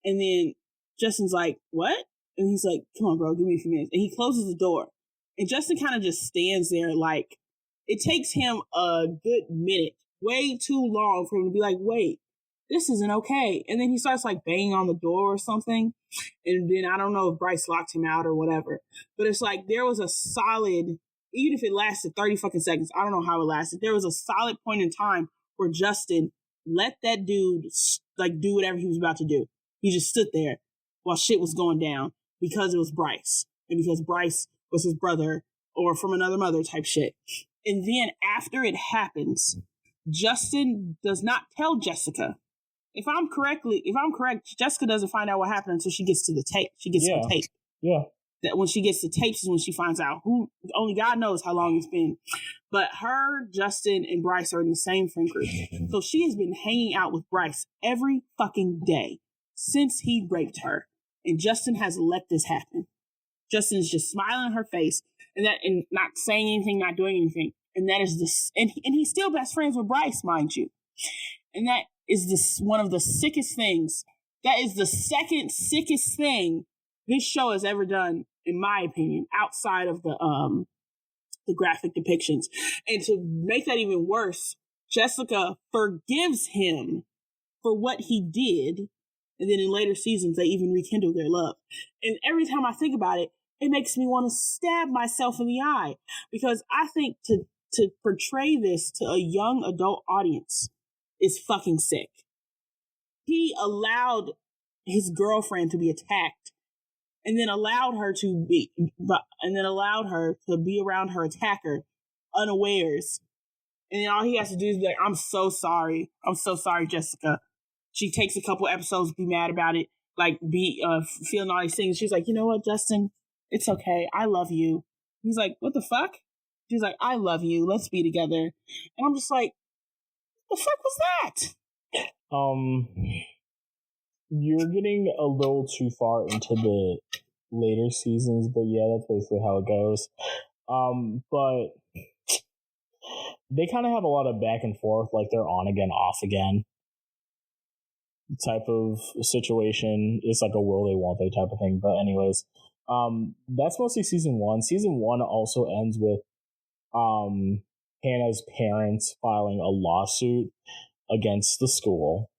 And then Justin's like, what? And he's like, come on, bro, give me a few minutes. And he closes the door. And Justin kind of just stands there like, it takes him a good minute, way too long for him to be like, wait, this isn't okay. And then he starts like banging on the door or something. And then I don't know if Bryce locked him out or whatever. But it's like there was a solid, even if it lasted 30 fucking seconds, I don't know how it lasted. There was a solid point in time where Justin let that dude like do whatever he was about to do. He just stood there while shit was going down because it was Bryce. And because Bryce was his brother or from another mother type shit. And then after it happens, Justin does not tell Jessica. If I'm correct, Jessica doesn't find out what happened until she gets to the tape. The tape. Yeah. That when she gets the tapes is when she finds out only God knows how long it's been. But her, Justin, and Bryce are in the same friend group. So she has been hanging out with Bryce every fucking day since he raped her. And Justin has let this happen. Justin is just smiling in her face and not saying anything, not doing anything. And that is this, and he's still best friends with Bryce, mind you. And that is one of the sickest things. That is the second sickest thing this show has ever done, in my opinion, outside of the graphic depictions. And to make that even worse, Jessica forgives him for what he did. And then in later seasons, they even rekindle their love. And every time I think about it, it makes me want to stab myself in the eye. Because I think to portray this to a young adult audience is fucking sick. He allowed his girlfriend to be attacked and then allowed her to be around her attacker unawares. And then all he has to do is be like, I'm so sorry. I'm so sorry, Jessica. She takes a couple episodes to be mad about it, like feeling all these things. She's like, you know what, Justin? It's okay. I love you. He's like, what the fuck? She's like, I love you. Let's be together. And I'm just like, what the fuck was that? You're getting a little too far into the later seasons, but yeah, that's basically how it goes. But they kind of have a lot of back and forth, like they're on again, off again type of situation. It's like a will they, won't they type of thing. But anyways, that's mostly season 1. Season 1 also ends with Hannah's parents filing a lawsuit against the school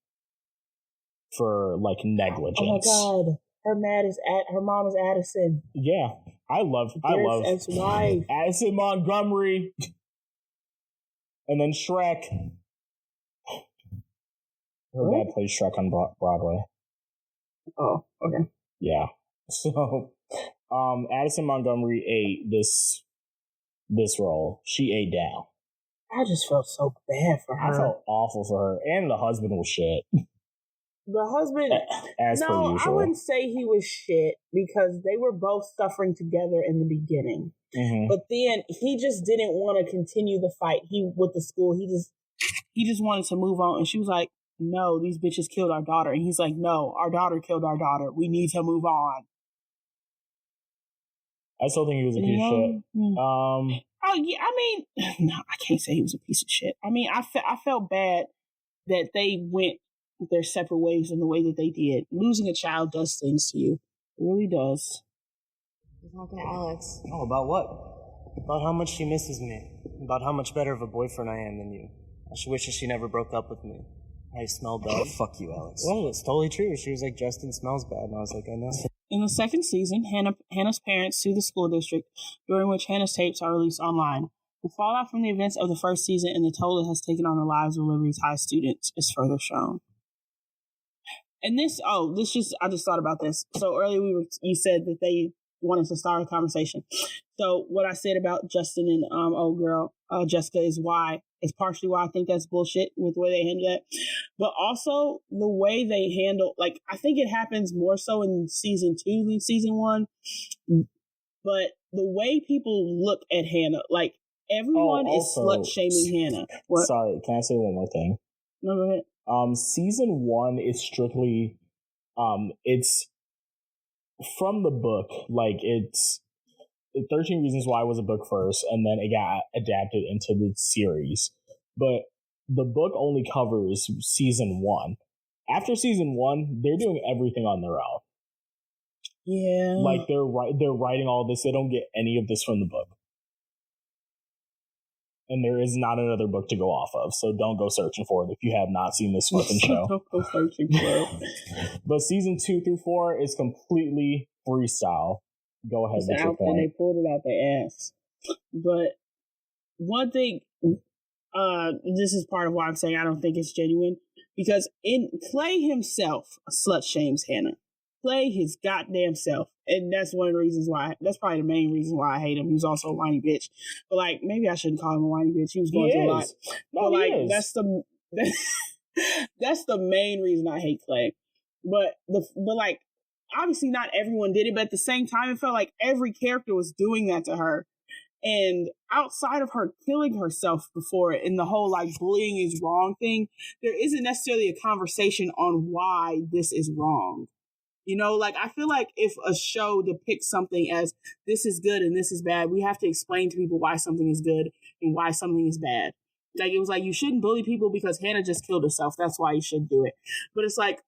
for like negligence. Oh my god, her mom is Addison. Yeah, I love ex-wife Addison Montgomery, and then Shrek. Her dad plays Shrek on Broadway. Oh, okay. Yeah. So, Addison Montgomery ate this role. She ate down. I just felt so bad for her. I felt awful for her, and the husband was shit. The husband, as per usual. I wouldn't say he was shit because they were both suffering together in the beginning. Mm-hmm. But then he just didn't want to continue the fight. With the school, he just wanted to move on. And she was like, "No, these bitches killed our daughter." And he's like, "No, our daughter killed our daughter. We need to move on." I still think he was a piece of shit. Oh yeah, I mean, no, I can't say he was a piece of shit. I mean, I felt bad that they went their separate ways in the way that they did. Losing a child does things to you. It really does. You're talking to Alex. Oh, about what? About how much she misses me. About how much better of a boyfriend I am than you. I should wish that she never broke up with me. I smell bad. Oh, fuck you, Alex. Well, it's totally true. She was like, Justin smells bad. And I was like, I know. In the second season, Hannah's parents sue the school district, during which Hannah's tapes are released online. The fallout from the events of the first season and the toll it has taken on the lives of Liberty's high students is further shown. And I just thought about this. So earlier you said that they wanted to start a conversation. So what I said about Justin and old girl Jessica is partially why I think that's bullshit with the way they handle that. But also the way they handle, like, I think it happens more so in season 2 than season 1. But the way people look at Hannah, like, everyone is slut shaming Hannah. What? Sorry, can I say one more thing? No, go ahead. Season 1 is strictly, it's from the book. Like, it's 13 Reasons Why was a book first, and then it got adapted into the series. But the book only covers season 1. After season 1, they're doing everything on their own. Yeah. Like, they're writing all this. They don't get any of this from the book. And there is not another book to go off of, so don't go searching for it if you have not seen this fucking show. Don't go searching for it. But season 2 through 4 is completely freestyle. Go ahead with your point. They pulled it out their ass. But one thing, this is part of why I'm saying I don't think it's genuine, because Clay himself slut shames Hannah. Clay his goddamn self. And that's one of the reasons why, that's probably the main reason why I hate him. He's also a whiny bitch. But, like, maybe I shouldn't call him a whiny bitch. He was going through a lot. No, but, like, that's the main reason I hate Clay. But like, obviously not everyone did it, but at the same time, it felt like every character was doing that to her. And outside of her killing herself before it, and the whole, like, bullying is wrong thing, there isn't necessarily a conversation on why this is wrong. You know, like, I feel like if a show depicts something as this is good and this is bad, we have to explain to people why something is good and why something is bad. Like, it was like, you shouldn't bully people because Hannah just killed herself. That's why you shouldn't do it. But it's like,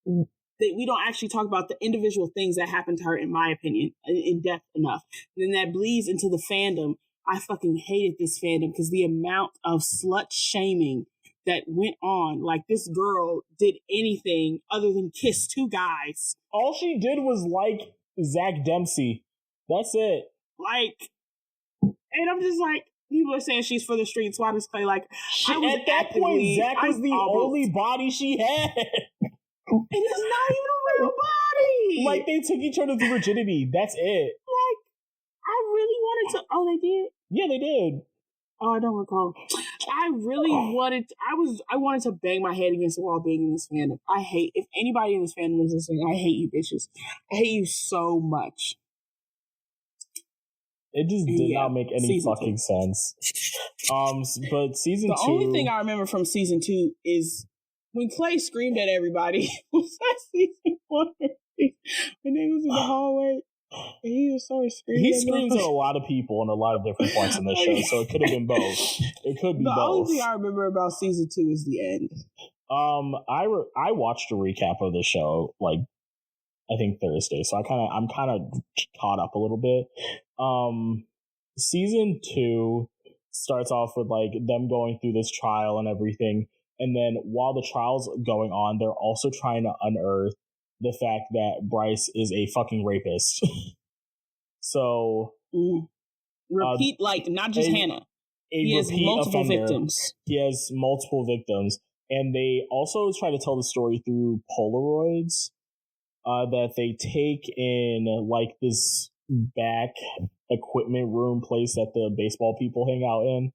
we don't actually talk about the individual things that happened to her, in my opinion, in depth enough. And then that bleeds into the fandom. I fucking hated this fandom because the amount of slut shaming that went on. Like, this girl did anything other than kiss 2 guys. All she did was like Zach Dempsey. That's it. Like, and I'm just like, people are saying she's for the streets. Why does Clay like? At that point, Zach was the only body she had. And it's not even a real body. Like, they took each other's virginity. That's it. Like, I really wanted to. Oh, they did? Yeah, they did. Oh, I don't recall. I really I wanted to bang my head against the wall being in this fandom. If anybody in this fandom is listening, I hate you bitches. I hate you so much. It just did not make any fucking sense. But season 2... The only thing I remember from season 2 is when Clay screamed at everybody. Was that season 1? When they was in the hallway. And he just started screaming. He screams at a lot of people in a lot of different parts in the show, so it could have been both. It could be both. The only thing I remember about season 2 is the end. I watched a recap of the show, like, I think Thursday, so I'm kind of caught up a little bit. Season 2 starts off with, like, them going through this trial and everything, and then while the trial's going on, they're also trying to unearth the fact that Bryce is a fucking rapist. So... Repeat, like, not just Hannah. He has multiple victims. He has multiple victims. And they also try to tell the story through Polaroids that they take in, like, this back equipment room place that the baseball people hang out in.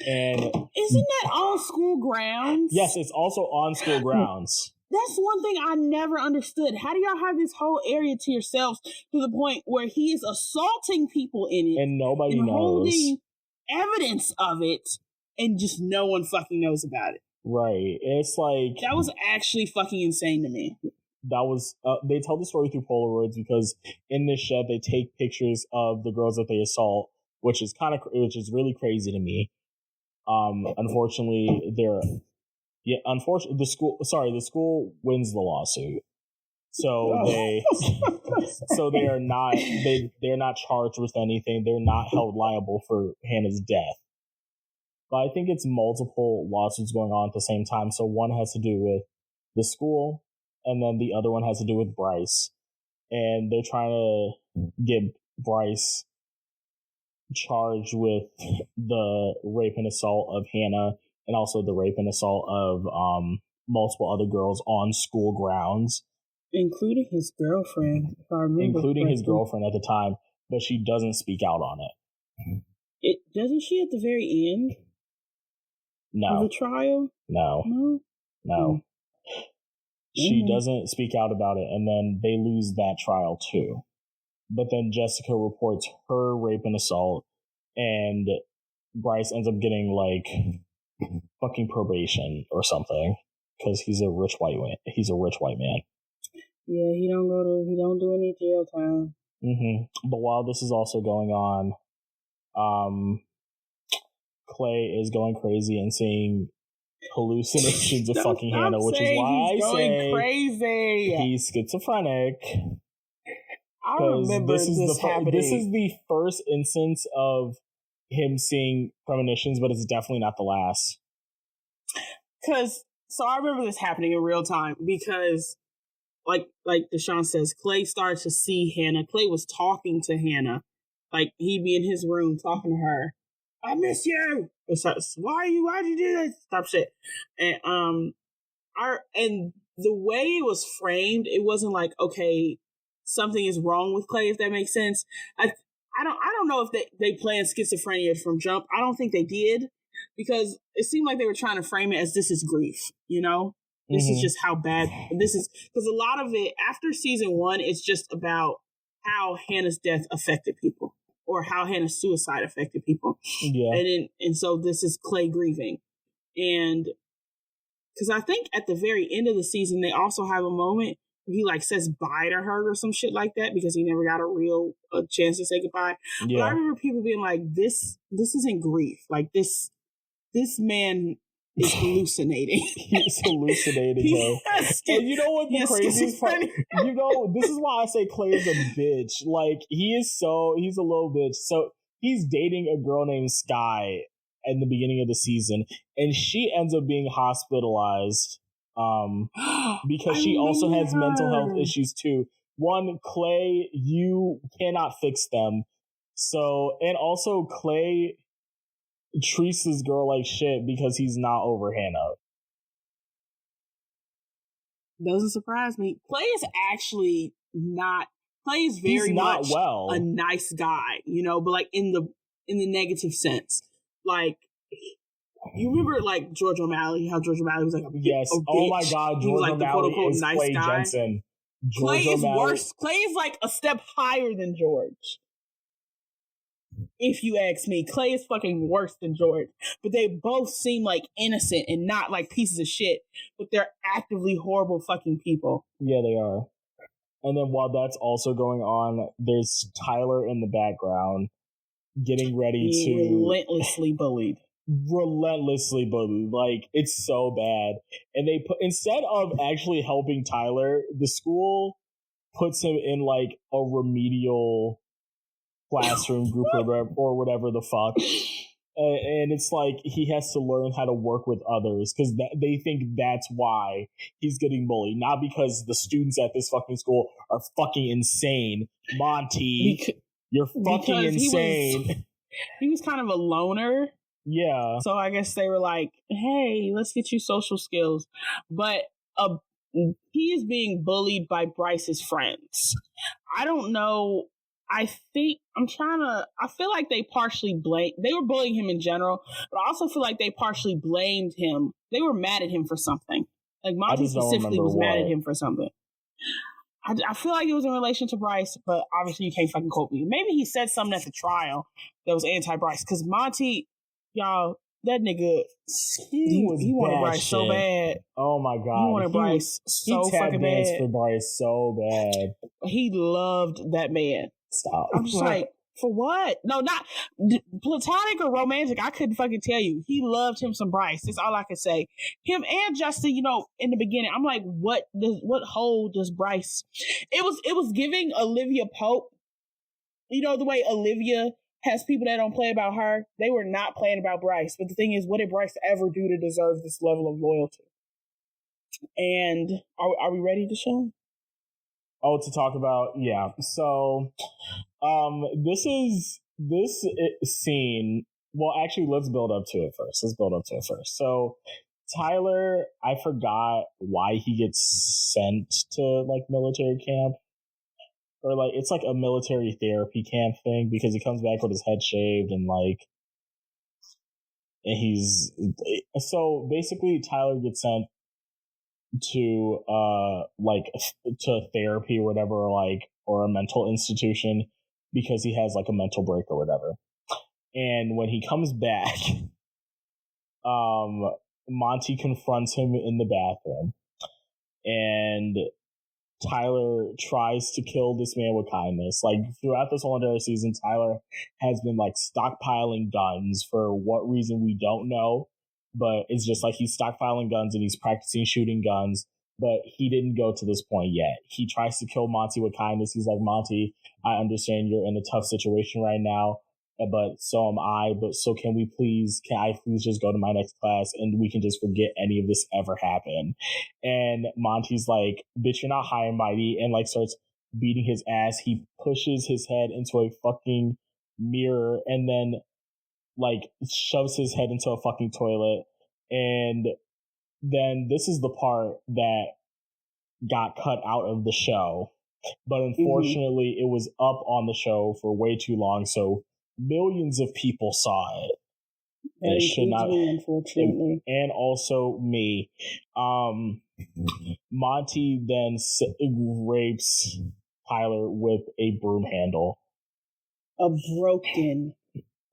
And isn't that on school grounds? Yes, it's also on school grounds. That's one thing I never understood. How do y'all have this whole area to yourselves to the point where he is assaulting people in it and nobody knows, holding evidence of it, and just no one fucking knows about it? Right. It's like, that was actually fucking insane to me. That was they tell the story through Polaroids because in this shed they take pictures of the girls that they assault, which is really crazy to me. Unfortunately, the school wins the lawsuit. So they're not charged with anything. They're not held liable for Hannah's death. But I think it's multiple lawsuits going on at the same time. So one has to do with the school, and then the other one has to do with Bryce. And they're trying to get Bryce charged with the rape and assault of Hannah, and also the rape and assault of multiple other girls on school grounds. Including his girlfriend, if I remember Including his correctly. girlfriend at the time, but she doesn't speak out on it. Doesn't she at the very end of No. the trial? No. She doesn't speak out about it, and then they lose that trial too. But then Jessica reports her rape and assault, and Bryce ends up getting like fucking probation or something because he's a rich white man. Yeah, he don't do any jail time. But while this is also going on, Clay is going crazy and seeing hallucinations of fucking Hannah, which is why I say crazy. He's schizophrenic. I remember this happening. This is the first instance of him seeing premonitions, but it's definitely not the last. So I remember this happening in real time because, like Deshaun says, Clay started to see Hannah. Clay was talking to Hannah, like he'd be in his room talking to her. I miss you. Why'd you do this? Stop shit. And the way it was framed, it wasn't like, okay, something is wrong with Clay, if that makes sense. I don't know if they planned schizophrenia from jump. I don't think they did, because it seemed like they were trying to frame it as this is grief, you know? This is just how bad this is, because a lot of it after season 1, it's just about how Hannah's death affected people, or how Hannah's suicide affected people. Yeah. And so this is Clay grieving. And because I think at the very end of the season, they also have a moment where he like says bye to her or some shit like that, because he never got a chance to say goodbye. Yeah. But I remember people being like, this isn't grief. Like this man is hallucinating. He's hallucinating, bro. And you know what the craziest part? You know, this is why I say Clay is a bitch. Like, he's a little bitch. So he's dating a girl named Sky in the beginning of the season, and she ends up being hospitalized because she also has mental health issues too. One, Clay, you cannot fix them. So, and also Clay treats this girl like shit because he's not over Hannah. Doesn't surprise me. Clay is actually not. Clay is very much a nice guy, you know, but like in the negative sense. Like, you remember like George O'Malley? How George O'Malley was like, yes. Oh my God, George like O'Malley is nice Clay guy. JENSEN. Clay is worse. Clay is like a step higher than George. If you ask me, Clay is fucking worse than George. But they both seem like innocent and not like pieces of shit. But they're actively horrible fucking people. Yeah, they are. And then while that's also going on, there's Tyler in the background getting ready to relentlessly bullied. Like, it's so bad. And they instead of actually helping Tyler, the school puts him in like a remedial classroom group or whatever the fuck. And it's like he has to learn how to work with others because they think that's why he's getting bullied, not because the students at this fucking school are fucking insane. Monty, you're fucking insane. He was kind of a loner. Yeah. So I guess they were like, hey, let's get you social skills. But he is being bullied by Bryce's friends. I don't know. I feel like they partially they were bullying him in general, but I also feel like they partially blamed him. They were mad at him for something. Like Monty specifically was mad at him for something. I feel like it was in relation to Bryce, but obviously you can't fucking quote me. Maybe he said something at the trial that was anti-Bryce, because Monty, y'all, that nigga, he wanted Bryce so bad. Oh my God. He wanted Bryce so fucking bad. He for Bryce so bad. He loved that man. Stop. I'm just like, for what? No, not platonic or romantic. I couldn't fucking tell you. He loved him some Bryce. That's all I could say. Him and Justin, you know, in the beginning, I'm like, what hole does Bryce? It was giving Olivia Pope. You know, the way Olivia has people that don't play about her. They were not playing about Bryce. But the thing is, what did Bryce ever do to deserve this level of loyalty? And are we ready to show him? Oh, to talk about, yeah. So, this scene. Well, actually, let's build up to it first. So, Tyler, I forgot why he gets sent to like military camp, or like it's like a military therapy camp thing, because he comes back with his head shaved and he's so basically Tyler gets sent to to therapy or whatever, or a mental institution, because he has like a mental break or whatever. And when he comes back, Monty confronts him in the bathroom, and Tyler tries to kill this man with kindness. Like, throughout this whole entire season, Tyler has been like stockpiling guns for what reason we don't know, but it's just like he's stockpiling guns and he's practicing shooting guns, but he didn't go to this point yet. He tries to kill Monty with kindness. He's like, Monty, I understand you're in a tough situation right now, but so am I. But so can I please just go to my next class and we can just forget any of this ever happened? And Monty's like, bitch, you're not high and mighty, and like starts beating his ass. He pushes his head into a fucking mirror and then like shoves his head into a fucking toilet. And then this is the part that got cut out of the show, but unfortunately it was up on the show for way too long, so millions of people saw it. And it should not, me, unfortunately. and also me. Monty then rapes Tyler with a broom handle. A broken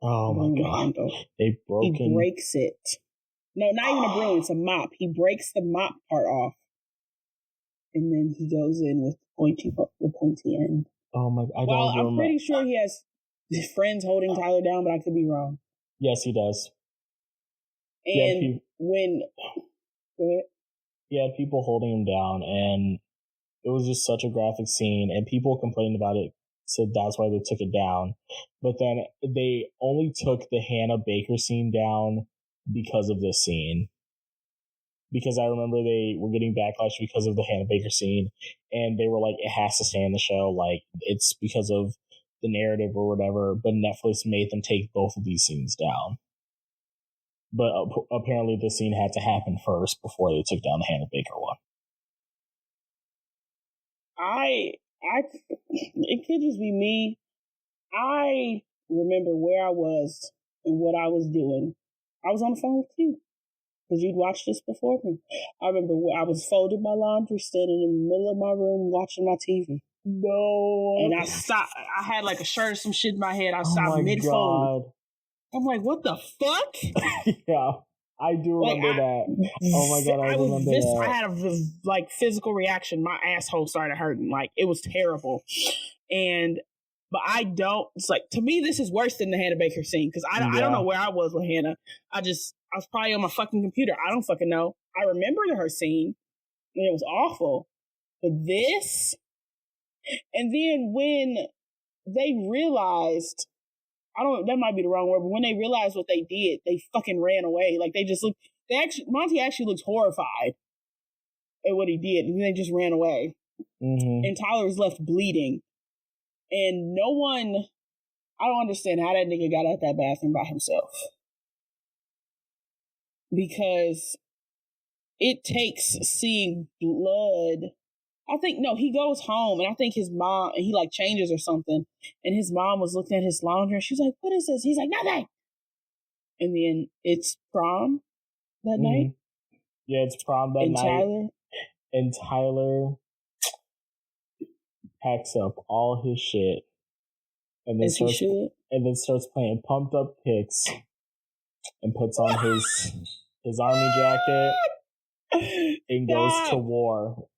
broom handle. He breaks it. No, not even a broom, it's a mop. He breaks the mop part off. And then he goes in with the pointy end. Oh my! I'm pretty sure he has friends holding Tyler down, but I could be wrong. Yes, he does. And he had people holding him down, and it was just such a graphic scene, and people complained about it, so that's why they took it down. But then they only took the Hannah Baker scene down because of this scene. Because I remember they were getting backlash because of the Hannah Baker scene, and they were like, it has to stay in the show, like, it's because of the narrative or whatever, but Netflix made them take both of these scenes down. But apparently this scene had to happen first before they took down the Hannah Baker one. It could just be me. I remember where I was and what I was doing. I was on the phone with you, because you'd watched this before me. I remember where I was folding my laundry, standing in the middle of my room watching my TV. No. And I stopped. I had like a shirt or some shit in my head. I stopped mid-fold. I'm like, what the fuck? Yeah, I do remember that. Oh my God, I remember that. I had a physical reaction. My asshole started hurting. Like, it was terrible. But I don't, it's like, to me, this is worse than the Hannah Baker scene, because I don't know where I was with Hannah. I was probably on my fucking computer. I don't fucking know. I remember her scene, and it was awful. But this, and then when they realized, that might be the wrong word, but when they realized what they did, they fucking ran away. Like, Monty actually looks horrified at what he did, and they just ran away. Mm-hmm. And Tyler was left bleeding. And I don't understand how that nigga got out that bathroom by himself. Because it takes seeing blood. He goes home, and I think his mom, and he like changes or something, and his mom was looking at his laundry, and she's like, what is this? He's like, nothing. And then it's prom that night. Yeah, it's prom that night. And Tyler packs up all his shit and then starts playing Pumped Up Kicks and puts on his army jacket and goes to war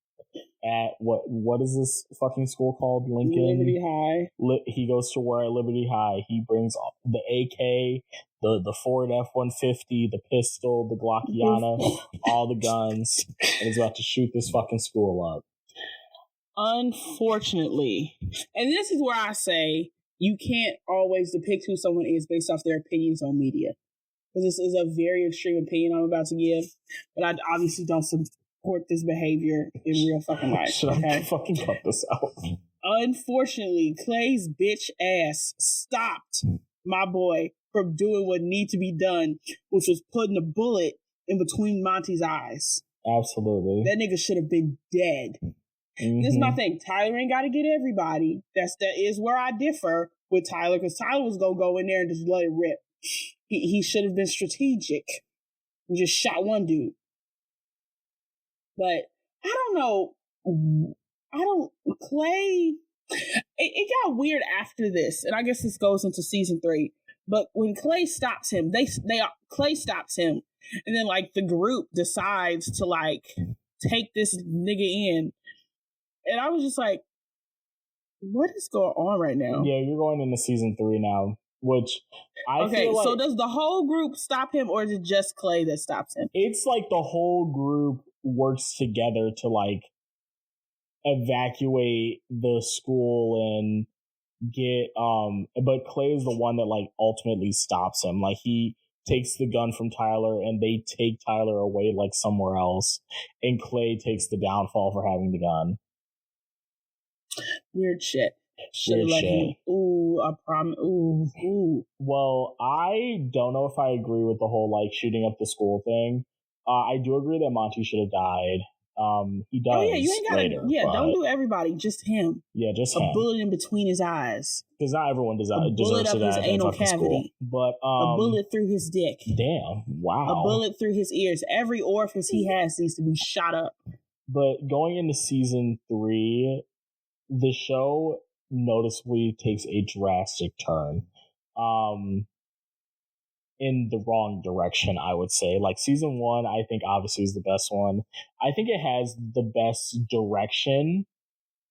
at what is this fucking school called? Lincoln Liberty High. He goes to war at Liberty High. He brings the AK, the Ford F-150, the pistol, the Glockiana, all the guns, and he's about to shoot this fucking school up. Unfortunately, and this is where I say you can't always depict who someone is based off their opinions on media. Because this is a very extreme opinion I'm about to give, but I obviously don't support this behavior in real fucking life. Should I fucking cut this out? Unfortunately, Clay's bitch ass stopped my boy from doing what needed to be done, which was putting a bullet in between Monty's eyes. Absolutely. That nigga should have been dead. Mm-hmm. This is my thing. Tyler ain't got to get everybody. That is where I differ with Tyler, because Tyler was going to go in there and just let it rip. He should have been strategic and just shot one dude. But I don't know. Clay, it got weird after this, and I guess this goes into season 3. But when Clay stops him, Clay stops him, and then like the group decides to like take this nigga in, and I was just like, what is going on right now? Yeah, you're going into season 3 now, which I feel like... So does the whole group stop him, or is it just Clay that stops him? It's like the whole group works together to like evacuate the school and get but Clay is the one that like ultimately stops him. Like he takes the gun from Tyler and they take Tyler away like somewhere else, and Clay takes the downfall for having the gun. Weird shit. Should let him. Ooh, I promise. Ooh. Well, I don't know if I agree with the whole like shooting up the school thing. I do agree that Monty should have died. He does. Oh yeah, you ain't gotta. Later, don't do everybody. Just him. Yeah, just a him. bullet in between his eyes. Because not everyone deserves to die. A bullet up his anal cavity. But a bullet through his dick. Damn! Wow. A bullet through his ears. Every orifice he has needs to be shot up. But going into season 3, the show noticeably takes a drastic turn. In the wrong direction, I would say. Like season 1, I think obviously is the best one. I think it has the best direction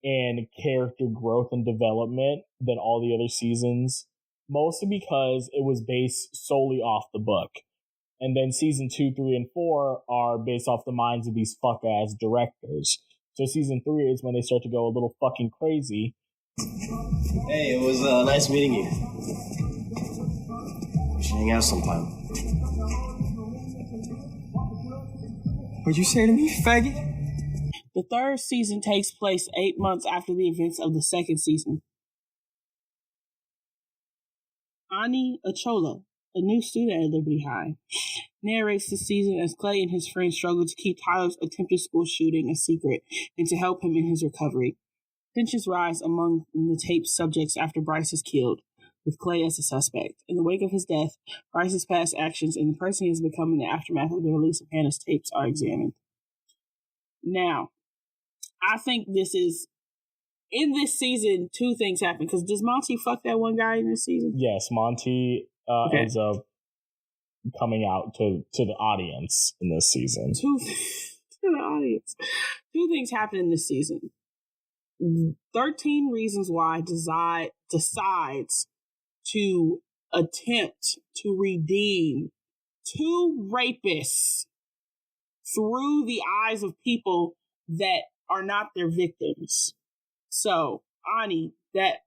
and character growth and development than all the other seasons, mostly because it was based solely off the book. And then season 2, 3, and 4 are based off the minds of these fuck-ass directors. So season 3 is when they start to go a little fucking crazy. Hey, it was nice meeting you. We should hang out sometime. What'd you say to me, faggot? The 3rd season takes place 8 months after the events of the 2nd season. Ani Achola, a new student at Liberty High, narrates the season as Clay and his friends struggle to keep Tyler's attempted school shooting a secret and to help him in his recovery. Tensions rise among the tape's subjects after Bryce is killed, with Clay as a suspect. In the wake of his death, Bryce's past actions and the person he has become in the aftermath of the release of Hannah's tapes are examined. Now, I think this is... In this season, 2 things happen. Because does Monty fuck that one guy in this season? Yes, Monty ends up coming out to the audience in this season. To the audience. 2 things happen in this season. 13 Reasons Why decides to attempt to redeem 2 rapists through the eyes of people that are not their victims. So, Ani, that...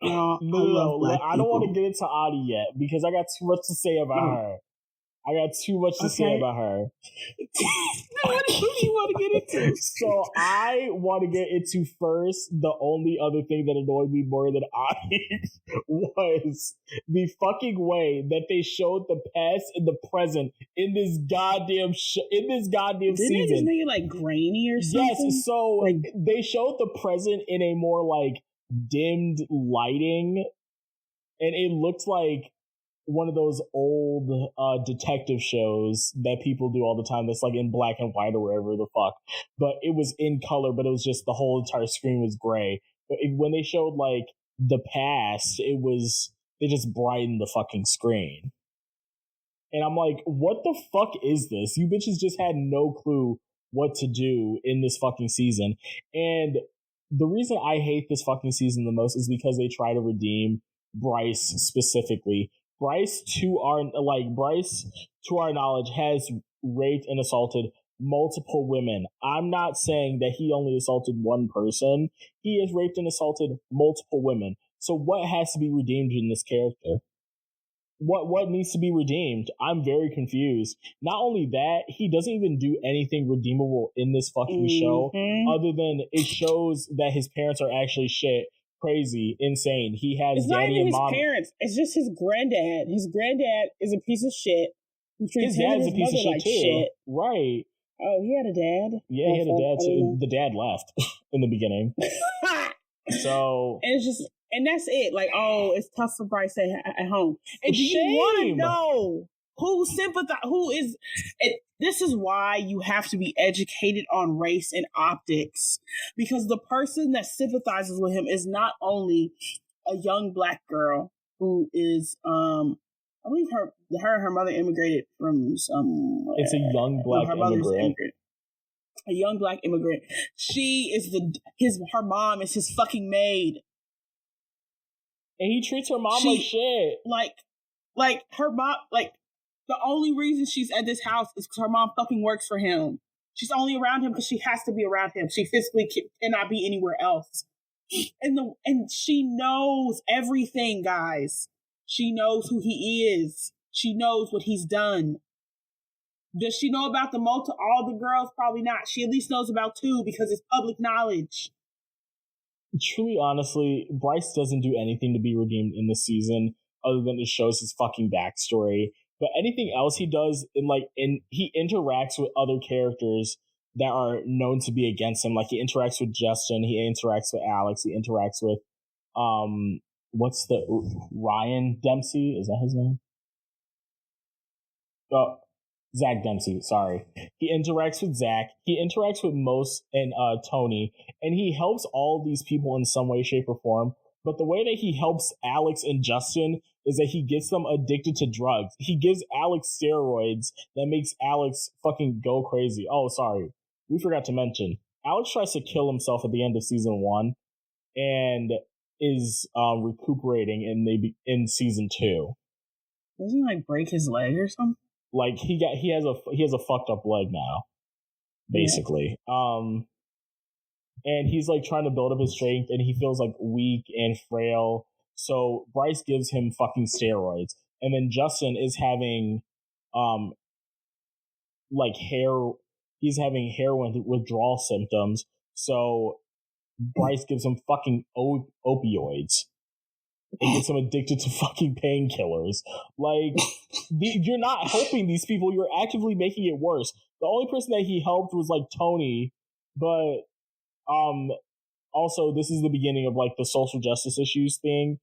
No, I don't want to get into Ani yet, because I got too much to say about her. I got too much to say about her. What do you want to get into? So I want to get into first, the only other thing that annoyed me more than Ani was the fucking way that they showed the past and the present in this goddamn season. Didn't they just make it like grainy or something? Yes, so they showed the present in a more like dimmed lighting, and it looked like one of those old detective shows that people do all the time that's like in black and white or wherever the fuck. But it was in color, but it was just the whole entire screen was gray. But when they showed like the past, they just brightened the fucking screen. And I'm like, what the fuck is this? You bitches just had no clue what to do in this fucking season. And the reason I hate this fucking season the most is because they try to redeem Bryce specifically. Bryce, to our knowledge, has raped and assaulted multiple women. I'm not saying that he only assaulted one person. He has raped and assaulted multiple women. So what has to be redeemed in this character? What needs to be redeemed? I'm very confused. Not only that, he doesn't even do anything redeemable in this fucking show, other than it shows that his parents are actually shit, crazy, insane. He has it's not daddy even and mom. His parents. It's just his granddad. His granddad is a piece of shit. His dad's a piece of shit too. Shit. Right. Oh, he had a dad? Yeah, he had a dad too. The dad left in the beginning. So... And it's just... And that's it. Like, oh, it's tough for Bryce at home. And do you want to know who sympathize? Who is... This is why you have to be educated on race and optics. Because the person that sympathizes with him is not only a young black girl who is... I believe her mother immigrated from somewhere. It's a young black immigrant. A young black immigrant. She is her mom is his fucking maid. And he treats her mom like shit. Like her mom, like the only reason she's at this house is because her mom fucking works for him. She's only around him because she has to be around him. She physically cannot be anywhere else. And she knows everything, guys. She knows who he is. She knows what he's done. Does she know about all the girls? Probably not. She at least knows about 2 because it's public knowledge. Truly, honestly, Bryce doesn't do anything to be redeemed in this season other than it shows his fucking backstory. But anything else he does, he interacts with other characters that are known to be against him. Like, he interacts with Justin, he interacts with Alex, he interacts with, Ryan Dempsey? Is that his name? Oh, Zach Dempsey, sorry. He interacts with Zach. He interacts with Mos and Tony, and he helps all these people in some way, shape, or form. But the way that he helps Alex and Justin is that he gets them addicted to drugs. He gives Alex steroids that makes Alex fucking go crazy. Oh, sorry. We forgot to mention. Alex tries to kill himself at the end of season 1 and is recuperating in season 2. Doesn't he break his leg or something? Like he has a fucked up leg now, basically. Yeah. And he's like trying to build up his strength, and he feels like weak and frail. So Bryce gives him fucking steroids, and then Justin is having he's having heroin withdrawal symptoms. So Bryce gives him fucking opioids. It gets him addicted to fucking painkillers. Like, you're not helping these people. You're actively making it worse. The only person that he helped was, like, Tony. But, also, this is the beginning of, like, the social justice issues thing.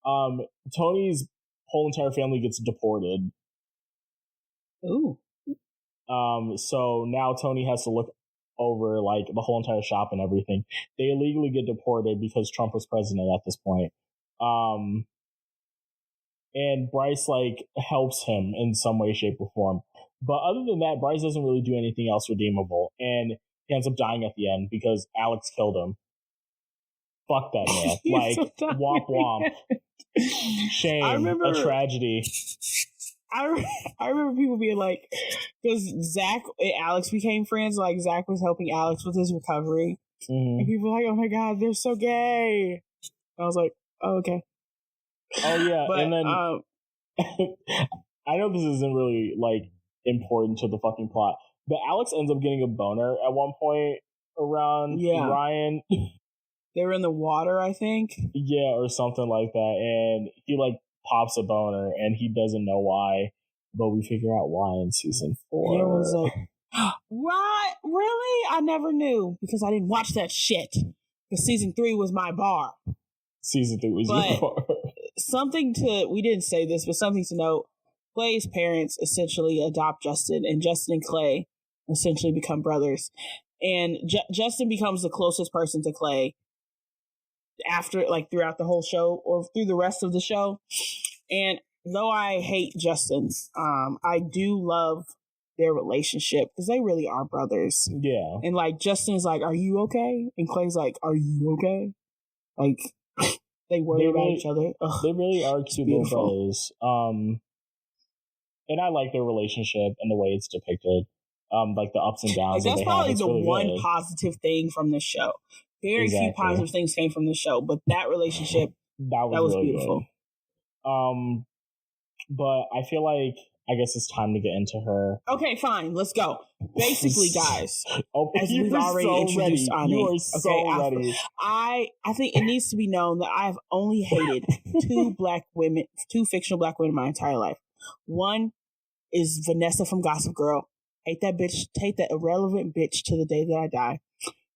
Tony's whole entire family gets deported. Ooh. So now Tony has to look over, like, the whole entire shop and everything. They illegally get deported because Trump was president at this point. And Bryce, like, helps him in some way, shape, or form. But other than that, Bryce doesn't really do anything else redeemable. And he ends up dying at the end because Alex killed him. Fuck that man. Like, womp womp. Shame. A tragedy. I remember people being like, because Zach and Alex became friends, like, Zach was helping Alex with his recovery. Mm-hmm. And people were like, oh my God, they're so gay. I was like, oh, okay. Oh, yeah. But, and then I know this isn't really, like, important to the fucking plot, but Alex ends up getting a boner at one point around Ryan. They were in the water, I think. Yeah, or something like that. And he, like, pops a boner, and he doesn't know why, but we figure out why in season 4. It was like, what? Really? I never knew, because I didn't watch that shit. Because season 3 was my bar. Season 3 was your bar. We didn't say this, but something to note, Clay's parents essentially adopt Justin, and Justin and Clay essentially become brothers. And Justin becomes the closest person to Clay after, like, throughout the whole show or through the rest of the show. And though I hate Justin, I do love their relationship because they really are brothers. Yeah. And, like, Justin's like, are you okay? And Clay's like, are you okay? Like, they worry about each other. Ugh, they really are cute little brothers. And I like their relationship and the way it's depicted. Like the ups and downs. Like, that's probably the really one good. Positive thing from the show. Very few positive things came from the show, but that relationship That was really beautiful. Good. But I feel like I guess it's time to get into her. Okay, fine. Let's go. Basically, guys, as we've already introduced Ani. You are so ready. I think it needs to be known that I've only hated two fictional black women my entire life. One is Vanessa from Gossip Girl. Hate that bitch. Hate that irrelevant bitch to the day that I die.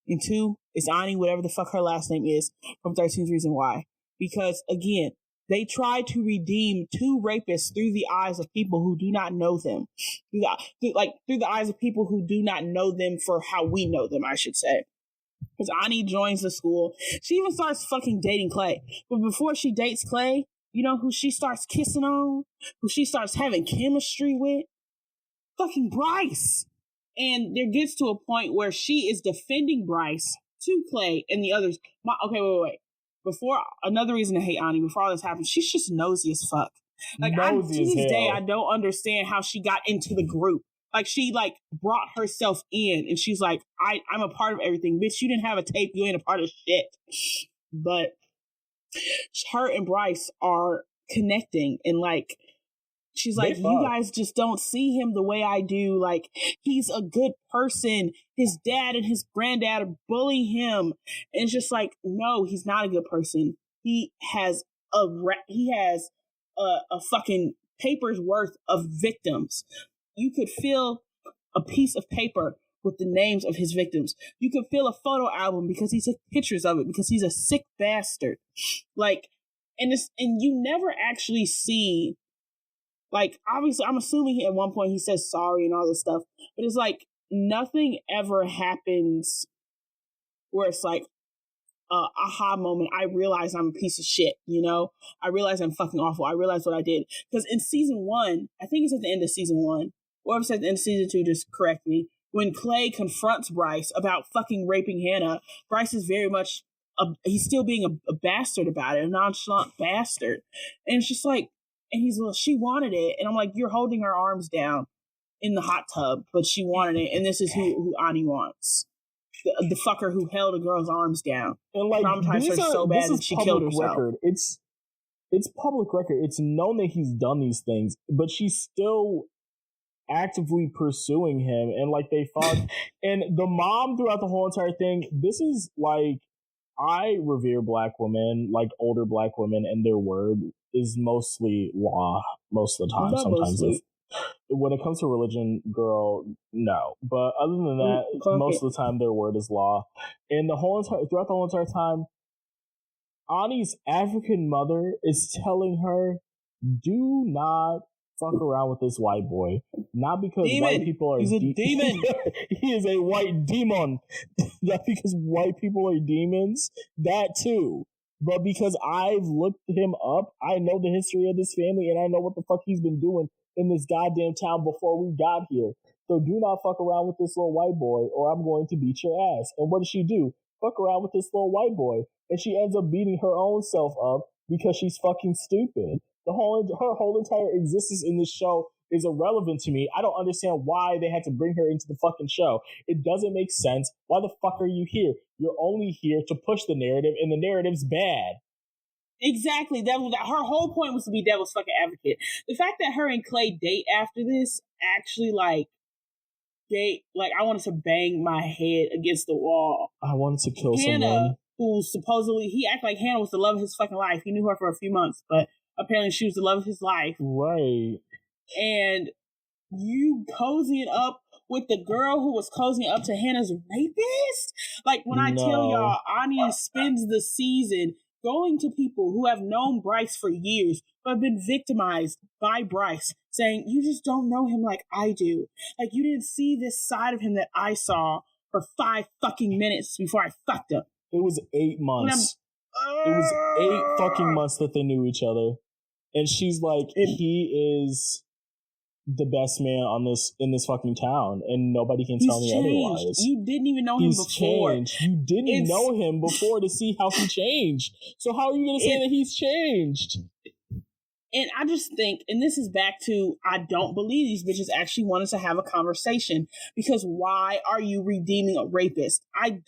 And two is Ani, whatever the fuck her last name is, from 13 Reasons Why. Because, again, they try to redeem two rapists through the eyes of people who do not know them. Through the eyes of people who do not know them for how we know them, I should say. Because Ani joins the school. She even starts fucking dating Clay. But before she dates Clay, you know who she starts kissing on? Who she starts having chemistry with? Fucking Bryce. And there gets to a point where she is defending Bryce to Clay and the others. Wait. Before, another reason to hate Ani, before all this happened, she's just nosy as fuck. Like, to this day, I don't understand how she got into the group. Like, she, brought herself in, and she's like, I'm a part of everything. Bitch, you didn't have a tape. You ain't a part of shit. But her and Bryce are connecting, and, she's like, you guys just don't see him the way I do. Like, he's a good person. His dad and his granddad bully him. And it's just like, no, he's not a good person. He has a fucking paper's worth of victims. You could fill a piece of paper with the names of his victims. You could fill a photo album because he took pictures of it because he's a sick bastard. And you never actually see. Obviously, I'm assuming at one point he says sorry and all this stuff, but it's nothing ever happens where it's aha moment. I realize I'm a piece of shit, you know? I realize I'm fucking awful. I realize what I did. Because in season 1, I think it's at the end of season 1, or if it's at the end of season 2, just correct me. When Clay confronts Bryce about fucking raping Hannah, Bryce is very much, he's still being a bastard about it, a nonchalant bastard. And it's just and he's like, she wanted it. And I'm like, you're holding her arms down in the hot tub, but she wanted it. And this is who Ani wants. The fucker who held a girl's arms down. And traumatized her so bad that she killed herself. Record. It's public record. It's known that he's done these things, but she's still actively pursuing him. And they fuck. And the mom throughout the whole entire thing, this is I revere black women, older black women, and their word is mostly law most of the time. Sometimes when it comes to religion, girl, no. But other than that, most of the time their word is law. And throughout the whole entire time, Ani's African mother is telling her, do not fuck around with this white boy. Not because white people are... He's a demon! He is a white demon! Not because white people are demons. That too. But because I've looked him up, I know the history of this family, and I know what the fuck he's been doing in this goddamn town before we got here. So do not fuck around with this little white boy, or I'm going to beat your ass. And what does she do? Fuck around with this little white boy. And she ends up beating her own self up because she's fucking stupid. Her whole entire existence in this show is irrelevant to me. I don't understand why they had to bring her into the fucking show. It doesn't make sense. Why the fuck are you here? You're only here to push the narrative, and the narrative's bad. Exactly. Her whole point was to be devil's fucking advocate. The fact that her and Clay date after this, actually, I wanted to bang my head against the wall. I wanted to kill Hannah, who supposedly, he acted like Hannah was the love of his fucking life. He knew her for a few months, but apparently she was the love of his life. Right. And you cozying up with the girl who was cozying up to Hannah's rapist? When I tell y'all, Ani spends the season going to people who have known Bryce for years, who have been victimized by Bryce, saying, you just don't know him like I do. You didn't see this side of him that I saw for 5 fucking minutes before I fucked him. It was 8 months. It was 8 fucking months that they knew each other. And she's like, he is the best man in this fucking town, and nobody can tell me otherwise. You didn't even know him before. Changed. You didn't know him before to see how he changed. So how are you going to say that he's changed? And I just think, and this is back to, I don't believe these bitches actually wanted to have a conversation, because why are you redeeming a rapist? I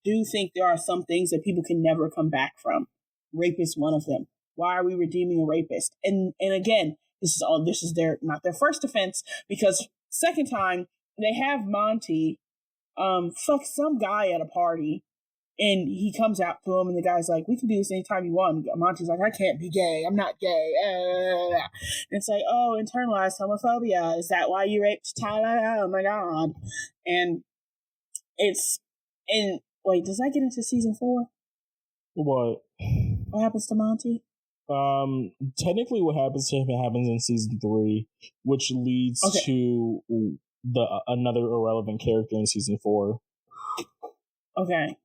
do think there are some things that people can never come back from. rapist one of them? Why are we redeeming a rapist? And again, this is not their first offense, because second time they have Monty fuck some guy at a party, and he comes out to him, and the guy's like, "We can do this anytime you want." And Monty's like, "I can't be gay. I'm not gay." And it's like, oh, internalized homophobia. Is that why you raped Tyler? Oh my god! And wait, does that get into season 4? What? What happens to Monty? Technically, what happens to him happens in season 3, which leads to another irrelevant character in season 4. Okay.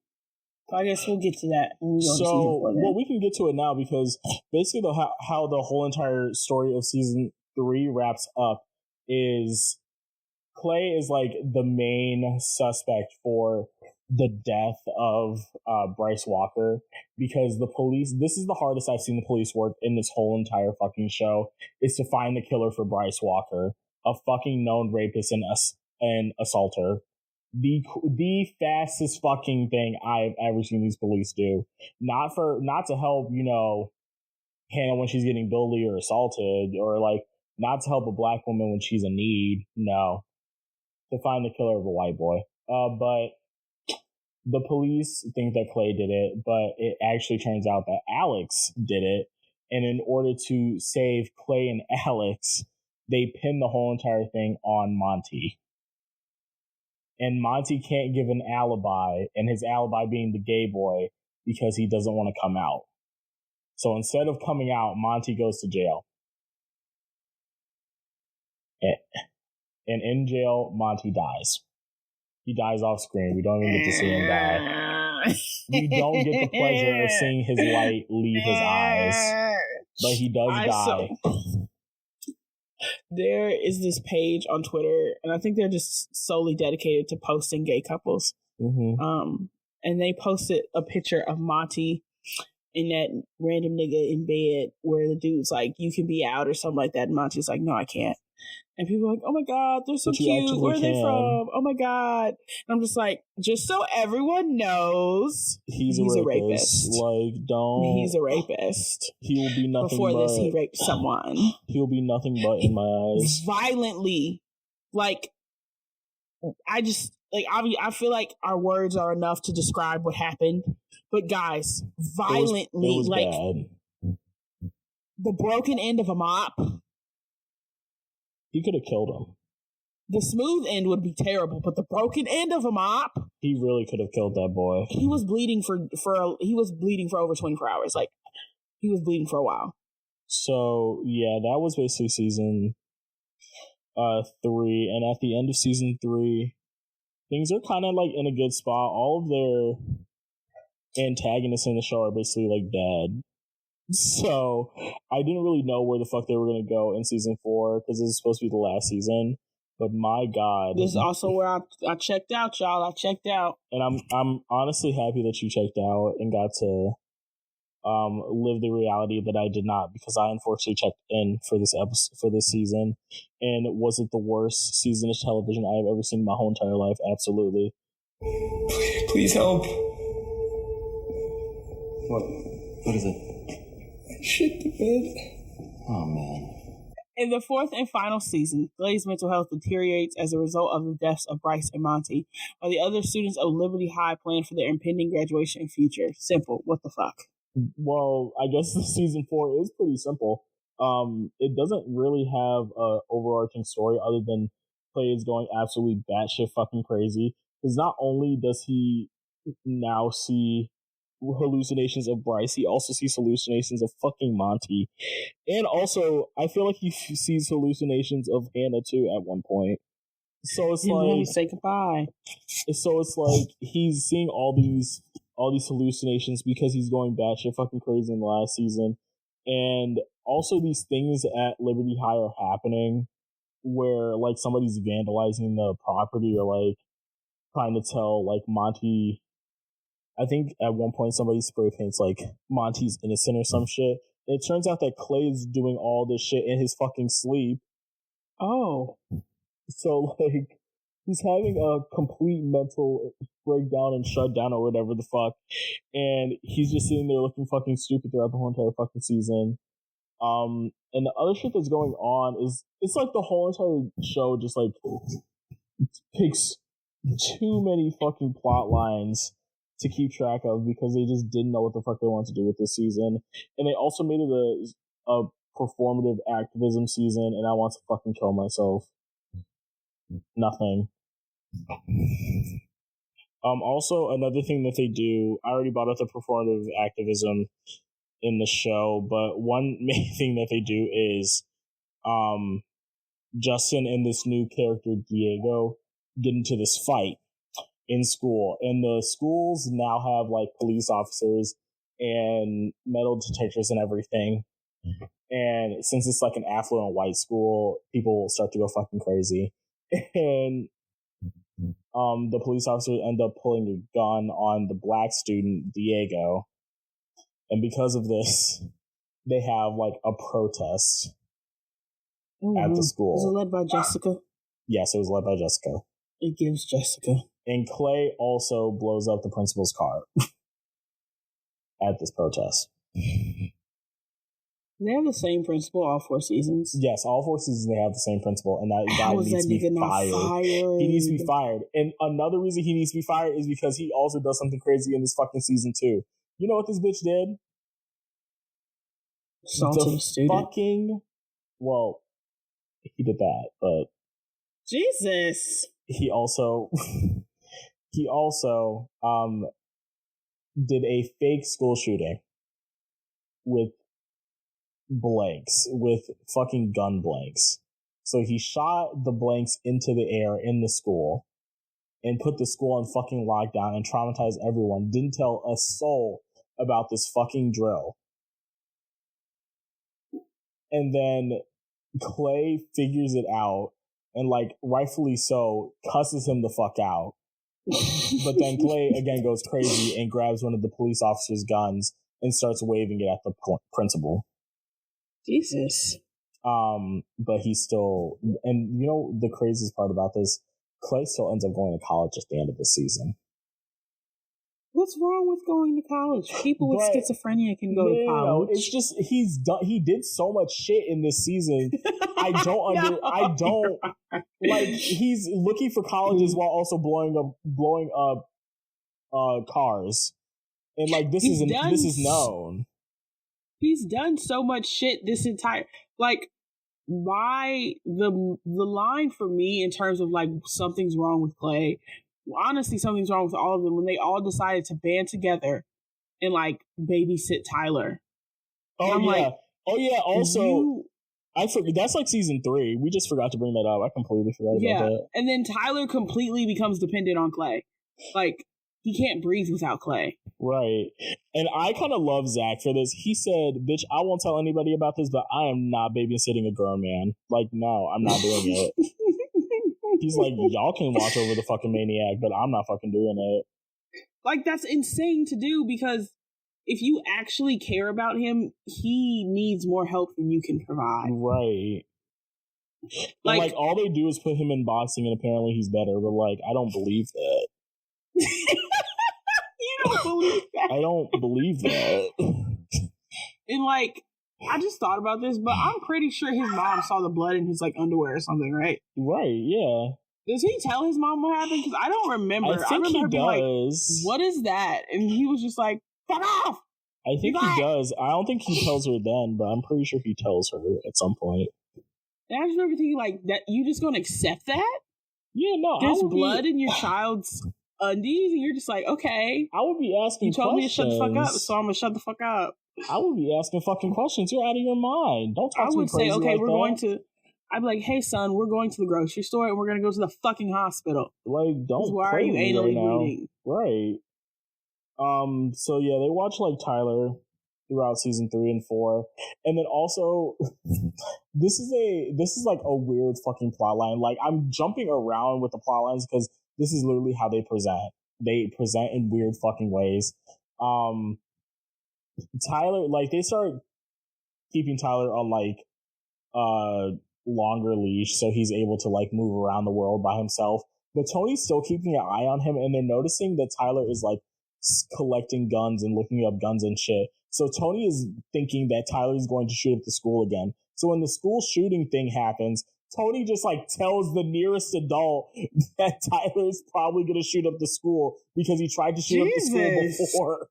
I guess we'll get to that when we go to season 4 then. Well, we can get to it now, because basically how the whole entire story of season 3 wraps up is Clay is like the main suspect for the death of Bryce Walker, because the police, this is the hardest I've seen the police work in this whole entire fucking show, is to find the killer for Bryce Walker, a fucking known rapist and assaulter. The fastest fucking thing I've ever seen these police do. Not to help, Hannah when she's getting bullied or assaulted, or like not to help a black woman when she's in need. No. To find the killer of a white boy. But the police think that Clay did it, but it actually turns out that Alex did it. And in order to save Clay and Alex, they pin the whole entire thing on Monty. And Monty can't give an alibi, and his alibi being the gay boy, because he doesn't want to come out. So instead of coming out, Monty goes to jail. And in jail, Monty dies. He dies off screen. We don't even get to see him die. We don't get the pleasure of seeing his light leave his eyes. But he does die. There is this page on Twitter, and I think they're just solely dedicated to posting gay couples. Mm-hmm. And they posted a picture of Monty and that random nigga in bed, where the dude's like, "You can be out," or something like that. And Monty's like, "No, I can't." And people are like, "Oh my god, they're so cute. Where are they from? Oh my god." And I'm just like, just so everyone knows, he's a rapist. Like, don't. He's a rapist. He will be nothing Before but, this, he raped someone. He will be nothing but in my eyes. Violently. Like, I feel like our words are enough to describe what happened. But guys, violently, it was like bad. The broken end of a mop. He could have killed him. The smooth end would be terrible, but the broken end of a mop. He really could have killed that boy. He was bleeding for over 24 hours. Like, he was bleeding for a while. So yeah, that was basically season 3, and at the end of season 3, things are kind of like in a good spot. All of their antagonists in the show are basically like dead. So I didn't really know where the fuck they were going to go in season 4, because this is supposed to be the last season. But my god, this is also where I checked out, y'all. I checked out, and I'm honestly happy that you checked out and got to live the reality that I did not, because I unfortunately checked in for this season. And was it the worst season of television I have ever seen in my whole entire life? Absolutely. Please help. What is it? Shit the bed. Oh, man. In the 4th and final season, Clay's mental health deteriorates as a result of the deaths of Bryce and Monty, while the other students of Liberty High plan for their impending graduation and future. Simple. What the fuck? Well, I guess the season 4 is pretty simple. It doesn't really have a overarching story other than Clay is going absolutely batshit fucking crazy. Because not only does he now see hallucinations of Bryce, he also sees hallucinations of fucking Monty. And also, I feel like he sees hallucinations of Hannah too at one point. So it's like, say goodbye. So it's like he's seeing all these hallucinations because he's going batshit fucking crazy in the last season. And also these things at Liberty High are happening where like somebody's vandalizing the property, or like trying to tell like Monty. I think at one point somebody spray paints like Monty's innocent or some shit. It turns out that Clay's doing all this shit in his fucking sleep. Oh. So like He's having a complete mental breakdown and shutdown or whatever the fuck. And he's just sitting there looking fucking stupid throughout the whole entire fucking season. And the other shit that's going on is it's like the whole entire show just like picks too many fucking plot lines to keep track of because they just didn't know what the fuck they wanted to do with this season. And they also made it a performative activism season, and I want to fucking kill myself. Nothing. Also, another thing that they do, I already brought up the performative activism in the show, but one main thing that they do is Justin and this new character, Diego, get into this fight in school. And the schools now have, like, police officers and metal detectors and everything. And since it's, like, an affluent white school, people start to go fucking crazy. And the police officers end up pulling a gun on the black student, Diego. And because of this, they have, like, a protest at the school. Was it led by Jessica? Yes, it was led by Jessica. It gives Jessica. And Clay also blows up the principal's car at this protest. They have the same principal all 4 seasons. Yes, all 4 seasons they have the same principal, and that guy needs to be fired. Fired. He needs to be fired. And another reason he needs to be fired is because he also does something crazy in this fucking season too. You know what this bitch did? Assaulted a student. Well, he did that, but Jesus. he also did a fake school shooting with blanks, with fucking gun blanks. So he shot the blanks into the air in the school and put the school on fucking lockdown and traumatized everyone. Didn't tell a soul about this fucking drill. And then Clay figures it out and, like, rightfully so, cusses him the fuck out. But then Clay again goes crazy and grabs one of the police officers' guns and starts waving it at the principal. Jesus. But he's still, and you know the craziest part about this, Clay still ends up going to college at the end of the season. What's wrong with going to college? People with schizophrenia can go to college. It's just he did so much shit in this season. I don't like he's looking for colleges while also blowing up cars. And like this is known. He's done so much shit this entire, like, why the line for me in terms of like something's wrong with Clay, honestly something's wrong with all of them when they all decided to band together and like babysit Tyler. Also I forget, that's like season 3. We just forgot to bring that up. I completely forgot about that. And then Tyler completely becomes dependent on Clay. Like, he can't breathe without Clay. Right. And I kind of love Zach for this. He said, bitch, I won't tell anybody about this, but I am not babysitting a grown man. Like, no, I'm not doing it. He's like, y'all can watch over the fucking maniac, but I'm not fucking doing it. Like, that's insane to do because if you actually care about him, he needs more help than you can provide. Right. Like all they do is put him in boxing and apparently he's better, but like, I don't believe that. You don't believe that? I don't believe that. And like, I just thought about this, but I'm pretty sure his mom saw the blood in his like underwear or something, right? Right, yeah. Does he tell his mom what happened? Because I don't remember. I think he does. Like, what is that? And he was just like, fuck off! I think he does. I don't think he tells her then, but I'm pretty sure he tells her at some point. And I just remember thinking, like, that you just gonna accept that? Yeah, no. There's blood in your child's undies, and you're just like, okay. I would be asking questions. You told me to shut the fuck up, so I'm gonna shut the fuck up. I would be asking fucking questions. You're out of your mind. Don't talk to me crazy like that. I'd be like, hey, son, we're going to the grocery store, and we're going to go to the fucking hospital. Like, don't why are you anally bleeding? Right. So yeah, they watch like Tyler throughout season 3 and 4, and then also this is like a weird fucking plot line. Like, I'm jumping around with the plot lines because this is literally how they present. They present in weird fucking ways. Tyler, like, they start keeping Tyler on like longer leash so he's able to like move around the world by himself. but Tony's still keeping an eye on him, and they're noticing that Tyler is like collecting guns and looking up guns and shit. So Tony is thinking that Tyler's going to shoot up the school again. So when the school shooting thing happens, Tony just like tells the nearest adult that Tyler's probably going to shoot up the school because he tried to shoot up the school before.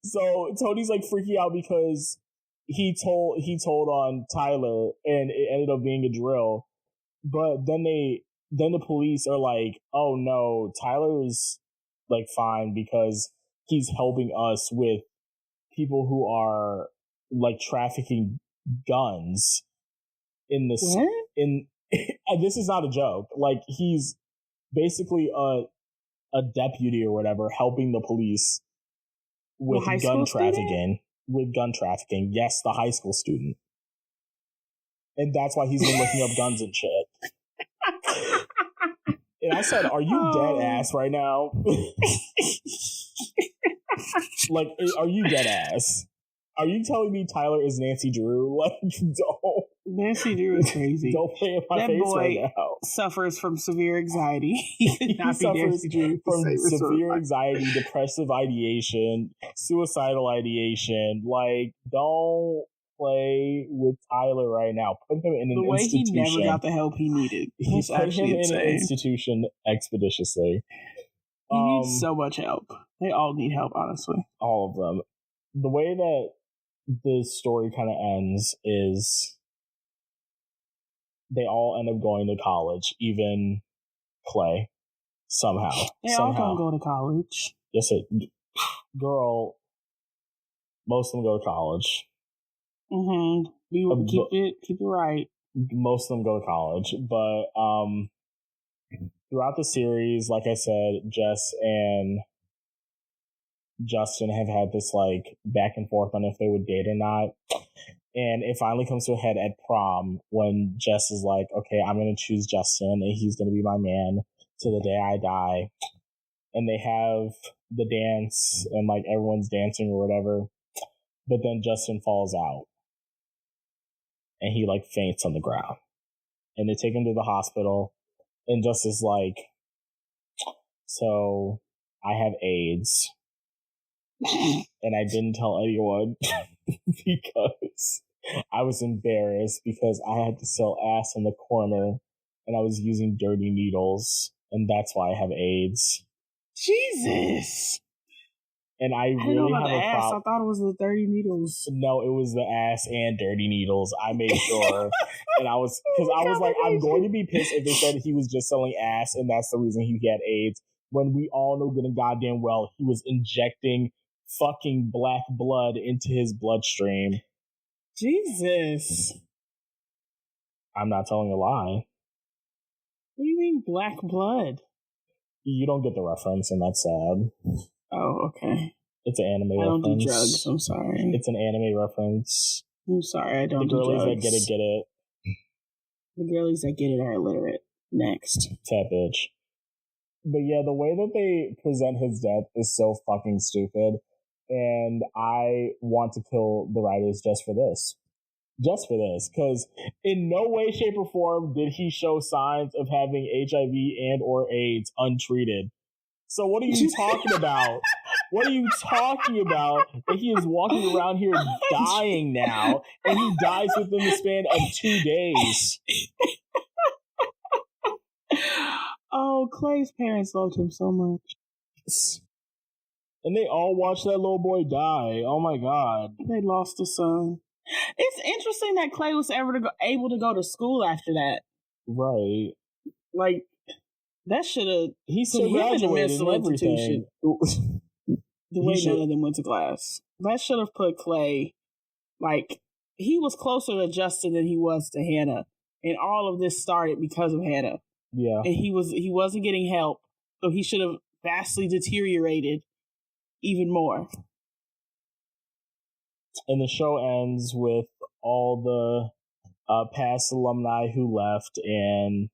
So Tony's like freaking out because he told on Tyler and it ended up being a drill. But then the police are like, oh no, Tyler's like fine because he's helping us with people who are like trafficking guns in this. What? This is not a joke. Like he's basically a deputy or whatever helping the police with gun trafficking. With gun trafficking, yes, the high school student, and that's why he's been looking up guns and shit. And I said, "Are you dead ass right now? Like, are you dead ass? Are you telling me Tyler is Nancy Drew? Like, don't." Nancy Drew is crazy. Don't play in my that face boy right now. Suffers from severe anxiety. He suffers from severe anxiety, depressive ideation, suicidal ideation. Like, don't play with Tyler right now. Put him in an institution. The way he never got the help he needed. He put him in an institution expeditiously. He needs so much help. They all need help, honestly. All of them. The way that the story kind of ends is they all end up going to college, even Clay, somehow. They all don't go to college. Yes, girl, most of them go to college. Mm-hmm. Keep it right. Most of them go to college, but throughout the series, like I said, Jess and Justin have had this like back and forth on if they would date or not. And it finally comes to a head at prom when Jess is like, okay, I'm going to choose Justin and he's going to be my man to the day I die. And they have the dance and like everyone's dancing or whatever. But then Justin falls out and he like faints on the ground. And they take him to the hospital and Jess is like, so I have AIDS. And I didn't tell anyone because I was embarrassed because I had to sell ass in the corner and I was using dirty needles and that's why I have AIDS. Jesus. And I really have a problem. I thought it was the dirty needles. No, it was the ass and dirty needles. I made sure. And I was like, I'm going to be pissed if they said he was just selling ass and that's the reason he had AIDS. When we all know good and goddamn well he was injecting fucking black blood into his bloodstream. Jesus. I'm not telling a lie. What do you mean black blood? You don't get the reference and that's sad. Oh, okay. It's an anime reference. I don't do drugs, I'm sorry. It's an anime reference. I'm sorry, I don't do drugs. The girlies that get it. The girlies that get it are illiterate. Next. That bitch. But yeah, the way that they present his death is so fucking stupid. And I want to kill the writers just for this. Just for this. Because in no way, shape, or form did he show signs of having HIV and or AIDS untreated. So what are you talking about? What are you talking about? That he is walking around here dying now, and he dies within the span of 2 days. Oh, Clay's parents loved him so much. And they all watched that little boy die. Oh my God. They lost a son. It's interesting that Clay was able to go to school after that. Right. Like, that should have... He still graduated and everything. The way none of them went to class. That should have put Clay... Like, he was closer to Justin than he was to Hannah. And all of this started because of Hannah. Yeah. And he wasn't getting help. So he should have vastly deteriorated even more. And the show ends with all the past alumni who left and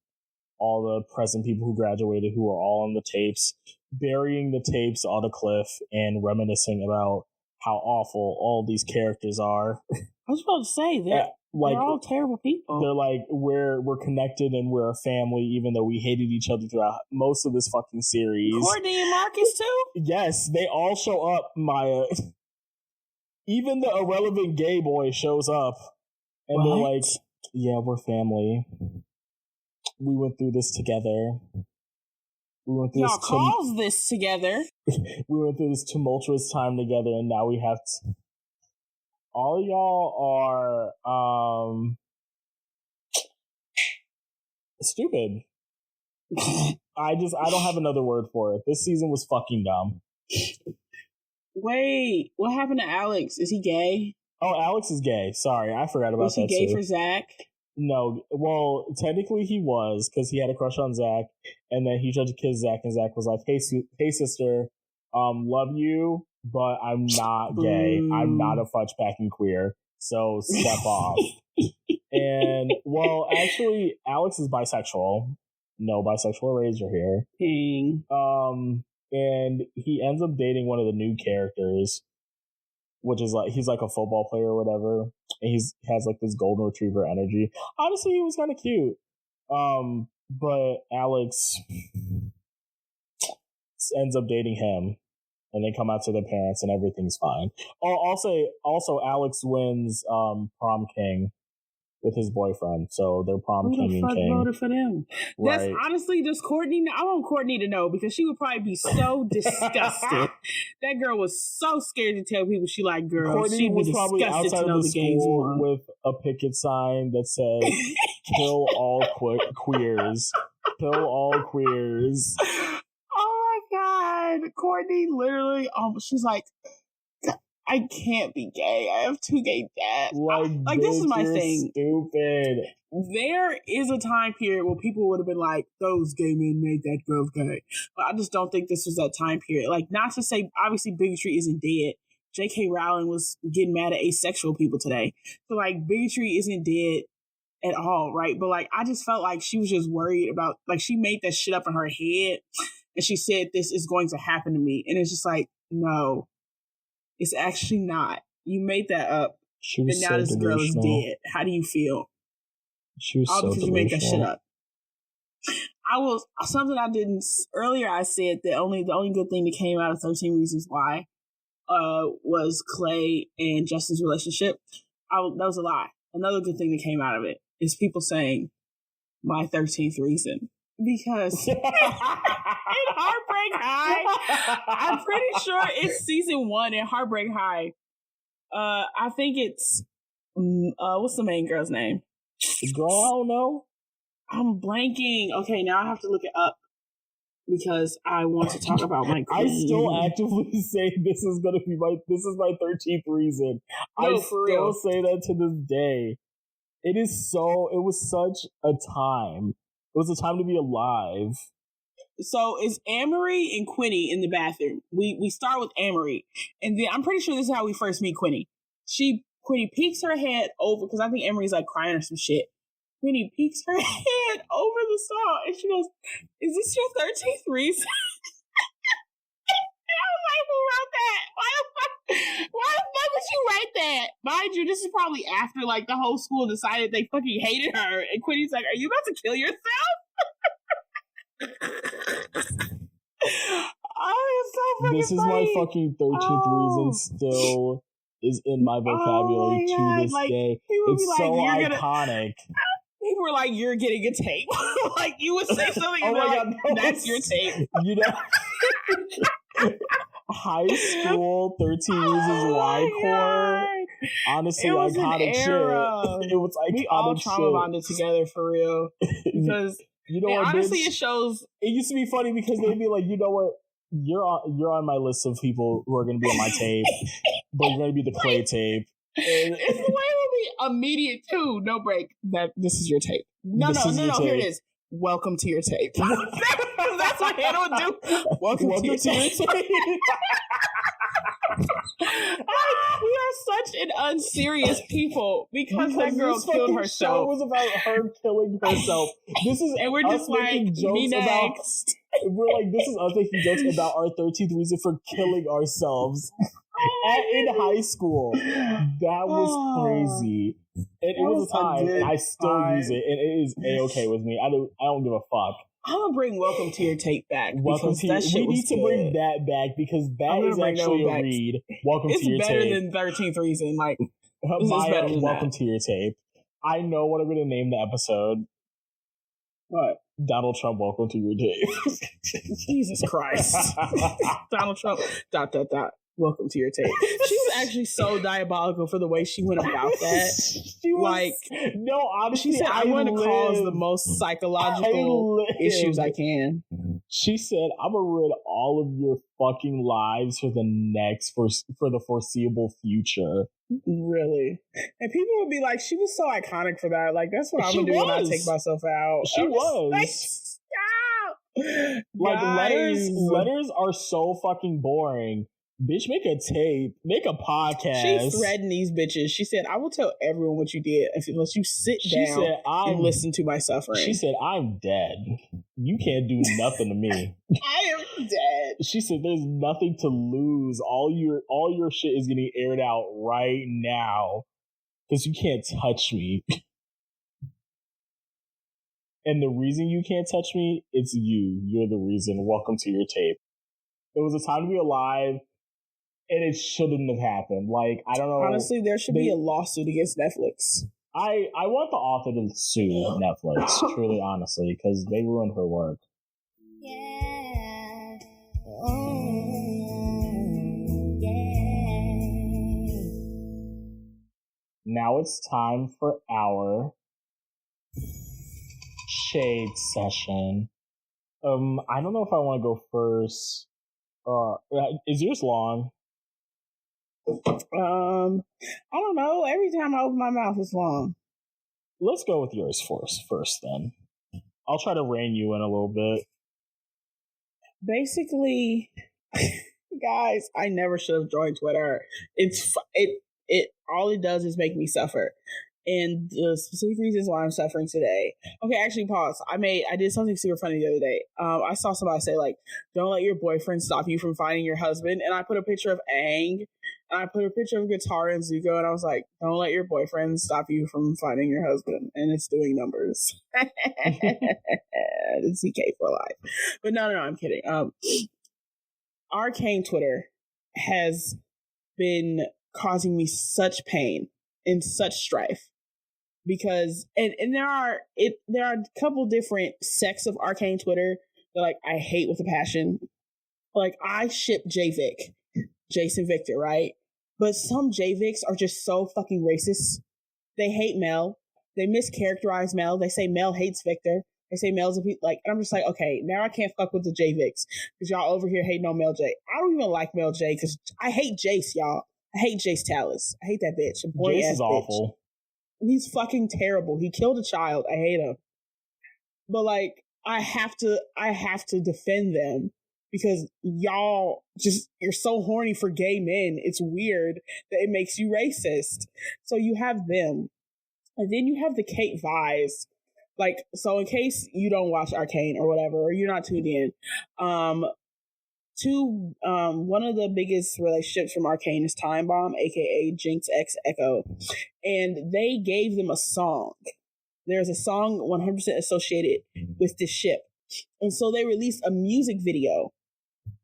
all the present people who graduated who are all on the tapes, burying the tapes on a cliff and reminiscing about how awful all these characters are. I was about to say that like they're all terrible people. They're like, we're connected and we're a family, even though we hated each other throughout most of this fucking series. Courtney and Marcus too? Yes, they all show up, Maya. Even the irrelevant gay boy shows up. And they're like, yeah, we're family. We went through this together. Y'all caused this together. We went through this tumultuous time together, and now we have to... All y'all are stupid. I don't have another word for it. This season was fucking dumb. Wait, what happened to Alex? Is he gay? Oh, Alex is gay. Sorry, I forgot about that. Was he gay for Zach? No, well, technically he was, because he had a crush on Zach, and then he tried to kiss Zach, and Zach was like, hey sister, love you, but I'm not gay. I'm not a fudge packing queer, so step off. And, well, actually, Alex is bisexual. No bisexual eraser here. Dang. And he ends up dating one of the new characters, which is like, he's like a football player or whatever, and he has like this golden retriever energy. Honestly, he was kind of cute. But Alex ends up dating him, and they come out to their parents, and everything's fine. I'll say also Alex wins prom king with his boyfriend, so they're prom king and king. Who the fuck voted for them? Right. That's honestly just Courtney. I want Courtney to know, because she would probably be so disgusted. That girl was so scared to tell people she liked girls. Courtney was probably outside of the school with a picket sign that said "Kill all queers, kill all queers." Oh my god, Courtney literally, she's like, I can't be gay. I have two gay dads. Like this is my thing. Stupid. There is a time period where people would have been like, those gay men made that girl gay. But I just don't think this was that time period. Like, not to say, obviously, bigotry isn't dead. J.K. Rowling was getting mad at asexual people today. So, like, bigotry isn't dead at all, right? But, like, I just felt like she was just worried about, like, she made that shit up in her head. And she said, this is going to happen to me. And it's just like, no. It's actually not. You made that up. And now this girl is dead. How do you feel? She was all so because you made that shit up. Earlier I said that the only good thing that came out of 13 Reasons Why was Clay and Justin's relationship. That was a lie. Another good thing that came out of it is people saying my 13th reason. Because in Heartbreak High, I'm pretty sure it's season 1 in Heartbreak High. I think it's what's the main girl's name? Girl, I don't know. I'm blanking. Okay, now I have to look it up because I want to talk about my queen. I still actively say this is my 13th reason. No, I still say that to this day. It was such a time. It was a time to be alive. So it's Amory and Quinny in the bathroom. We start with Amory, and then I'm pretty sure this is how we first meet Quinny. Quinny peeks her head over, because I think Amory's like crying or some shit. Quinny peeks her head over the saw, and she goes, "Is this your 13th reason?" And I was like, "Who wrote that? Why the fuck would you write that?" Mind you, this is probably after like the whole school decided they fucking hated her, and Quinny's like, "Are you about to kill yourself?" Oh, it's so fucking This is funny. my fucking 13th reason still is in my vocabulary to this day. It's so iconic. People were like, "You're getting a tape." Like, you would say something and they're like, "That's your tape." You know, high school 13 Reasons Why core. Honestly, iconic shit. It was iconic shit. We all trauma bonded together for real. Because you know what, honestly, bitch? it shows. It used to be funny because they'd be like, you know what? You're on my list of people who are going to be on my tape, but you're going to be the Clay tape. And it's the way it would be immediate too. No break. This is your tape. No. Here it is. Welcome to your tape. That's what Hannah would do. Welcome to your tape. We are such an unserious people because that girl killed herself. Show was about her killing herself. And we're just like, me next. We're like, this is us making jokes about our 13th reason for killing ourselves. in high school. That was crazy. And it was a time, and I still use it, and it is A-okay with me. I don't give a fuck. I'm gonna bring Welcome to Your Tape back. Welcome to your, we need to bring that back because that is actually a read. Welcome to Your Tape. It's better than 13th Reason. Like, Maya, Welcome to Your Tape. I know what I'm gonna name the episode. What? Donald Trump, Welcome to Your Tape. Jesus Christ. Donald Trump, ... Welcome to Your Tape. She was actually so diabolical for the way she went about that. Honestly, she said, I want to cause the most psychological issues I can. She said, I'm going to ruin all of your fucking lives for the foreseeable future. Really? And people would be like, she was so iconic for that. Like, that's what I'm going to do when I take myself out. She was. Like, stop! Like, letters are so fucking boring. Bitch, make a tape. Make a podcast. She threatened these bitches. She said, I will tell everyone what you did unless you sit down and listen to my suffering. She said, I'm dead. You can't do nothing to me. I am dead. She said, there's nothing to lose. All your shit is getting aired out right now because you can't touch me. And the reason you can't touch me, it's you. You're the reason. Welcome to your tape. It was a time to be alive. And it shouldn't have happened. Like, I don't know. Honestly, there should be a lawsuit against Netflix. I want the author to sue Netflix, truly, honestly, because they ruined her work. Yeah. Oh, yeah. Now it's time for our shade session. I don't know if I want to go first. Is yours long? I don't know. Every time I open my mouth, it's long. Let's go with yours first then. I'll try to rein you in a little bit. Basically, guys, I never should have joined Twitter. It all it does is make me suffer. And the specific reasons why I'm suffering today. Okay, actually, pause. I did something super funny the other day. I saw somebody say, like, don't let your boyfriend stop you from finding your husband. And I put a picture of Aang. And I put a picture of Guitar and Zuko. And I was like, don't let your boyfriend stop you from finding your husband. And it's doing numbers. It's CK for life. But no, I'm kidding. Arcane Twitter has been causing me such pain and such strife. Because and there are a couple different sects of Arcane Twitter that, like, I hate with a passion. Like, I ship JVic, Jason Victor, right? But some JVics are just so fucking racist. They hate Mel. They mischaracterize Mel. They say Mel hates Victor. They say Mel's a piece, like, and I'm just like, okay, now I can't fuck with the JVics because y'all over here hating on Mel J. I don't even like Mel J because I hate Jace, y'all. I hate Jace Tallis. I hate that bitch. Jace is awful. He's fucking terrible. He killed a child. I hate him. But, like, I have to defend them because y'all you're so horny for gay men. It's weird that it makes you racist. So you have them. And then you have the Kate Vise. Like, so in case you don't watch Arcane or whatever, or you're not tuned in, one of the biggest relationships from Arcane is Time Bomb, aka Jinx X Echo, and they gave them a song. There's a song 100% associated with this ship, and so they released a music video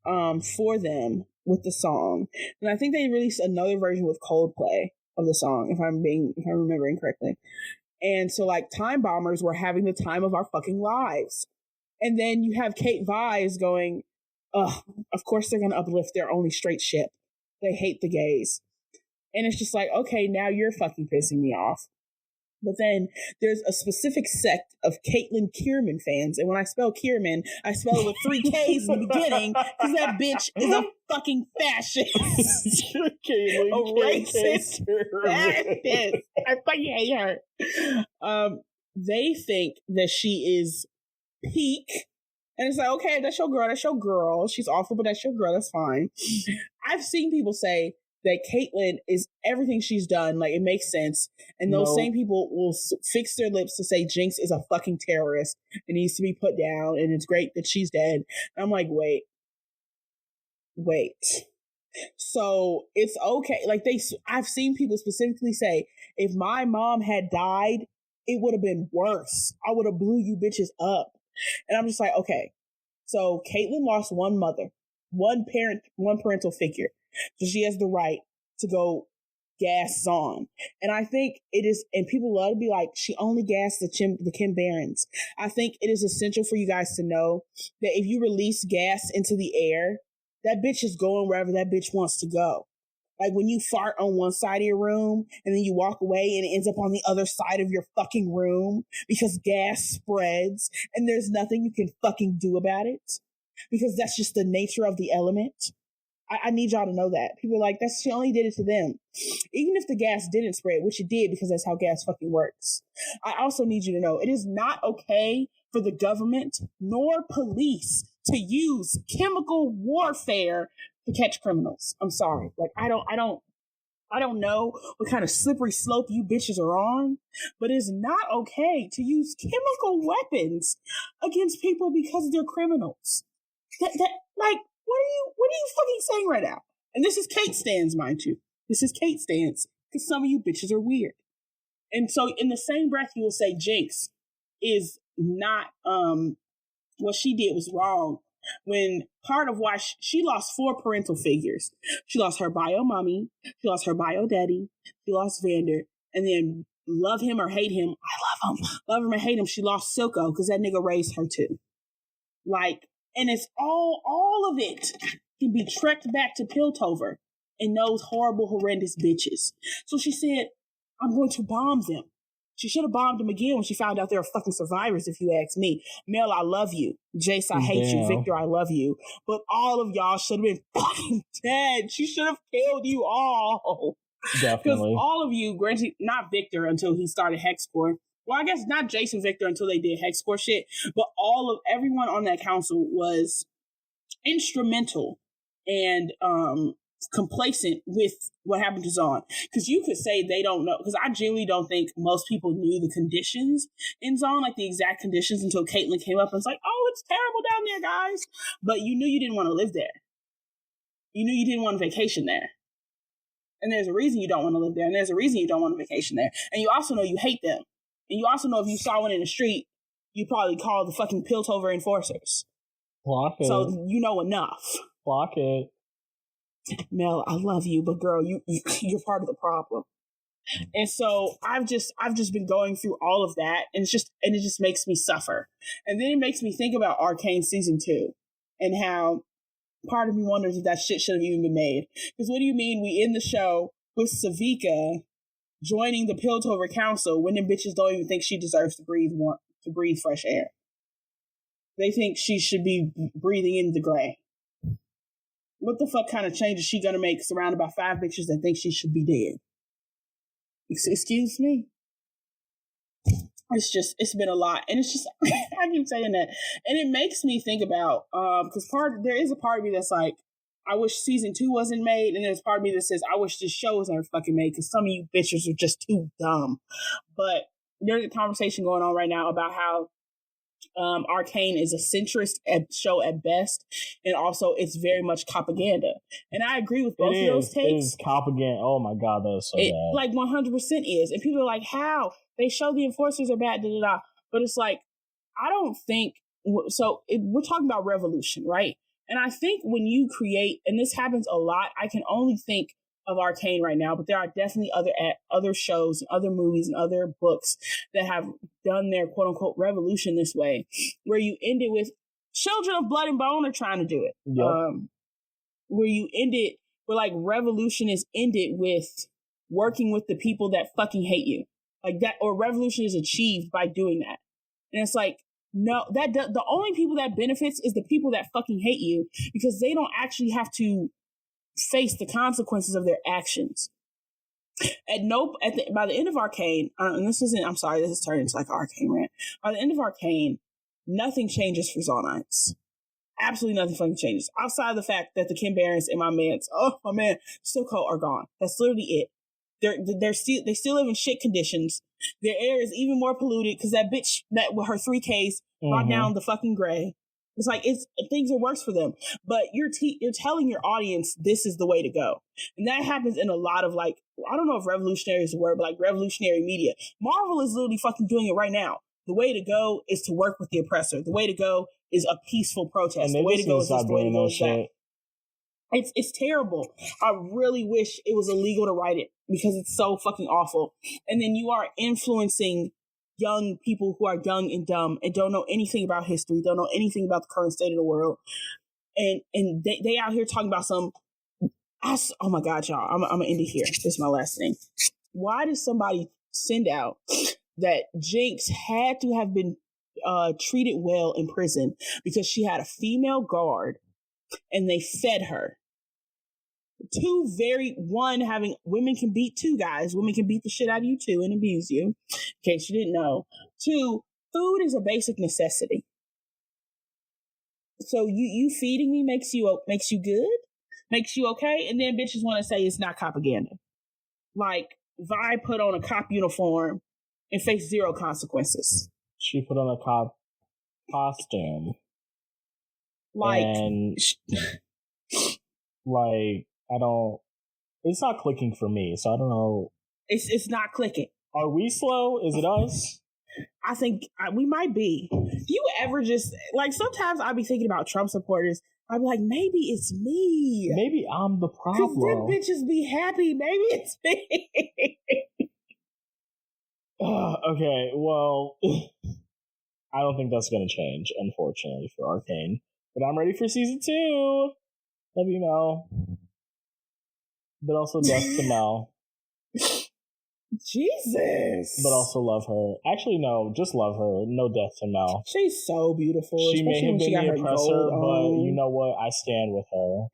for them with the song, and I think they released another version with Coldplay of the song, if I'm remembering correctly. And so, like, Time Bombers were having the time of our fucking lives, and then you have Kate Vise going, of course they're going to uplift their only straight ship. They hate the gays. And it's just like, okay, now you're fucking pissing me off. But then there's a specific sect of Caitlyn Kierman fans. And when I spell Kierman, I spell it with 3 Ks in the beginning because that bitch is a fucking fascist. A racist fascist. I fucking hate her. They think that she is peak. And it's like, okay, that's your girl. She's awful, but that's your girl. That's fine. I've seen people say that Caitlyn is everything she's done. Like, it makes sense. And those same people will fix their lips to say Jinx is a fucking terrorist and needs to be put down. And it's great that she's dead. And I'm like, wait. So it's okay. Like I've seen people specifically say, if my mom had died, it would have been worse. I would have blew you bitches up. And I'm just like, okay. So Caitlyn lost one mother, one parental figure. So she has the right to go gas Zahn. And I think it is, and people love to be like, she only gassed the Kim Barons. I think it is essential for you guys to know that if you release gas into the air, that bitch is going wherever that bitch wants to go. Like when you fart on one side of your room and then you walk away and it ends up on the other side of your fucking room because gas spreads and there's nothing you can fucking do about it because that's just the nature of the element. I need y'all to know that. People are like, she only did it to them. Even if the gas didn't spread, which it did because that's how gas fucking works. I also need you to know it is not okay for the government nor police to use chemical warfare to catch criminals. I'm sorry. Like, I don't know what kind of slippery slope you bitches are on, but it's not okay to use chemical weapons against people because they're criminals. Like, what are you fucking saying right now? And this is Kate Stans, mind you. This is Kate Stans, because some of you bitches are weird. And so in the same breath, you will say Jinx is not, what she did was wrong. When part of why she lost 4 parental figures. She lost her bio mommy, she lost her bio daddy, she lost Vander, and then love him or hate him, I love him. Love him or hate him, she lost Silco because that nigga raised her too. Like, and it's all of it can be trekked back to Piltover and those horrible, horrendous bitches. So she said, I'm going to bomb them. She should have bombed them again when she found out they were fucking survivors, if you ask me. Mel, I love you. Jace, I hate you. Victor, I love you. But all of y'all should have been fucking dead. She should have killed you all. Definitely. Because all of you, granted, not Victor until he started Hexcore. Well, I guess not Jason Victor until they did Hexcore shit. But everyone on that council was instrumental and complacent with what happened to Zahn. Because you could say they don't know, because I genuinely don't think most people knew the conditions in Zahn, like the exact conditions, until Caitlyn came up and was like, oh, it's terrible down there, guys. But you knew you didn't want to live there. You knew you didn't want to vacation there. And there's a reason you don't want to live there, and there's a reason you don't want to vacation there. And you also know you hate them. And you also know if you saw one in the street, you'd probably call the fucking Piltover enforcers. Block it. So you know enough. Block it. Mel, I love you, but girl, you're part of the problem. And so I've just been going through all of that, and it just makes me suffer. And then it makes me think about Arcane season 2 and how part of me wonders if that shit should have even been made. Because what do you mean we end the show with Savika joining the Piltover Council when them bitches don't even think she deserves to breathe fresh air? They think she should be breathing in the gray. What the fuck kind of change is she gonna make surrounded by 5 bitches that think she should be dead? Excuse me? It's been a lot. And it's just, I keep saying that. And it makes me think about, because there is a part of me that's like, I wish season 2 wasn't made. And there's part of me that says, I wish this show was never fucking made because some of you bitches are just too dumb. But there's a conversation going on right now about how Arcane is a centrist show at best, and also it's very much propaganda. And I agree with both of those takes. It is propaganda. Oh my god, that is so bad. Like 100% is. And people are like, how? They show the enforcers are bad, da-da-da. But it's like, I don't think, we're talking about revolution, right? And I think when you create, and this happens a lot, I can only think of Arcane right now, but there are definitely other shows, other movies, and other books that have done their quote unquote revolution this way, where you end it with Children of Blood and Bone are trying to do it. Yep. Where like revolution is ended with working with the people that fucking hate you, like that, or revolution is achieved by doing that. And it's like, no, the only people that benefits is the people that fucking hate you, because they don't actually have to face the consequences of their actions. By the end of Arcane, and this is turning into like an Arcane rant. By the end of Arcane, nothing changes for Zonites. Absolutely nothing fucking changes. Outside of the fact that the Kim Barons and my man Silco are gone. That's literally it. They still live in shit conditions. Their air is even more polluted because that bitch that with her 3Ks brought down the fucking gray. It's like things are worse for them, but you're telling your audience this is the way to go, and that happens in a lot of like, I don't know if revolutionary is the word, but like revolutionary media. Marvel is literally fucking doing it right now. The way to go is to work with the oppressor. The way to go is a peaceful protest. And the way to go is this. The way to go is that. Shit. It's terrible. I really wish it was illegal to write it because it's so fucking awful. And then you are influencing young people who are young and dumb and don't know anything about history, don't know anything about the current state of the world. And they out here talking about some, oh my God, y'all, I'm going to end it here. This is my last thing. Why does somebody send out that Jinx had to have been treated well in prison because she had a female guard and they fed her? Women can beat two guys. Women can beat the shit out of you too and abuse you. In case you didn't know. Two, food is a basic necessity. So you feeding me makes you good, makes you okay, and then bitches want to say it's not propaganda. Like Vi put on a cop uniform and faced zero consequences. She put on a cop costume. Like, it's not clicking for me, so I don't know. It's not clicking. Are we slow? Is it us? I think we might be. Do you ever just, like, sometimes I'll be thinking about Trump supporters. I'll be like, maybe it's me. Maybe I'm the problem. Because them bitches be happy. Maybe it's me. Okay, well, I don't think that's going to change, unfortunately, for Arcane. But I'm ready for season 2. Let me know. But also death to Mel. Jesus. But also love her. Actually, no, just love her. No death to Mel. She's so beautiful. She may have been the oppressor, but you know what? I stand with her.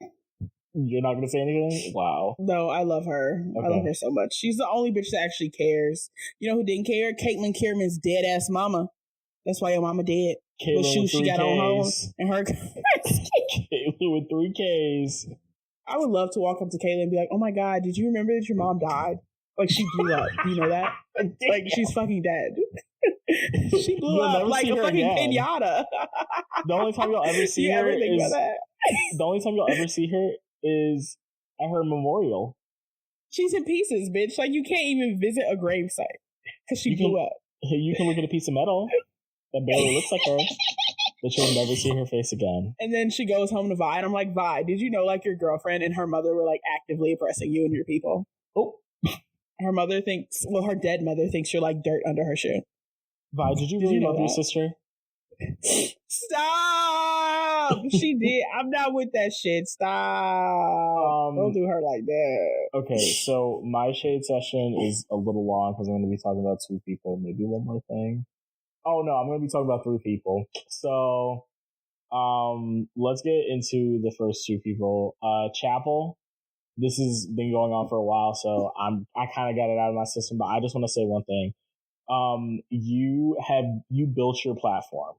You're not going to say anything? Wow. No, I love her. Okay. I love her so much. She's the only bitch that actually cares. You know who didn't care? Caitlyn Kierman's dead-ass mama. That's why your mama dead. Caitlyn what shoes she got Ks. on home and her. Caitlyn with 3 Ks. I would love to walk up to Caitlyn and be like, oh my God, did you remember that your mom died? Like, she blew up. Do you know that? Like, she's fucking dead. She blew up like a fucking pinata. The only time you'll ever see her is... The only time you'll ever see her is at her memorial. She's in pieces, bitch. Like, you can't even visit a gravesite because she blew up. You can look at a piece of metal that barely looks like her, but you'll never see her face again. And then she goes home to Vi, and I'm like, Vi, did you know, like, your girlfriend and her mother were, like, actively oppressing you and your people? Oh. Her mother thinks, well, her dead mother thinks you're like dirt under her shoe. Vi, did you really love your sister? Stop! She did. I'm not with that shit. Stop. Don't do her like that. Okay, so my shade session is a little long because I'm going to be talking about 2 people. Maybe one more thing. Oh no, I'm going to be talking about 3 people. So, let's get into the first 2 people. Chapel. This has been going on for a while, so I kind of got it out of my system, but I just want to say one thing. You built your platform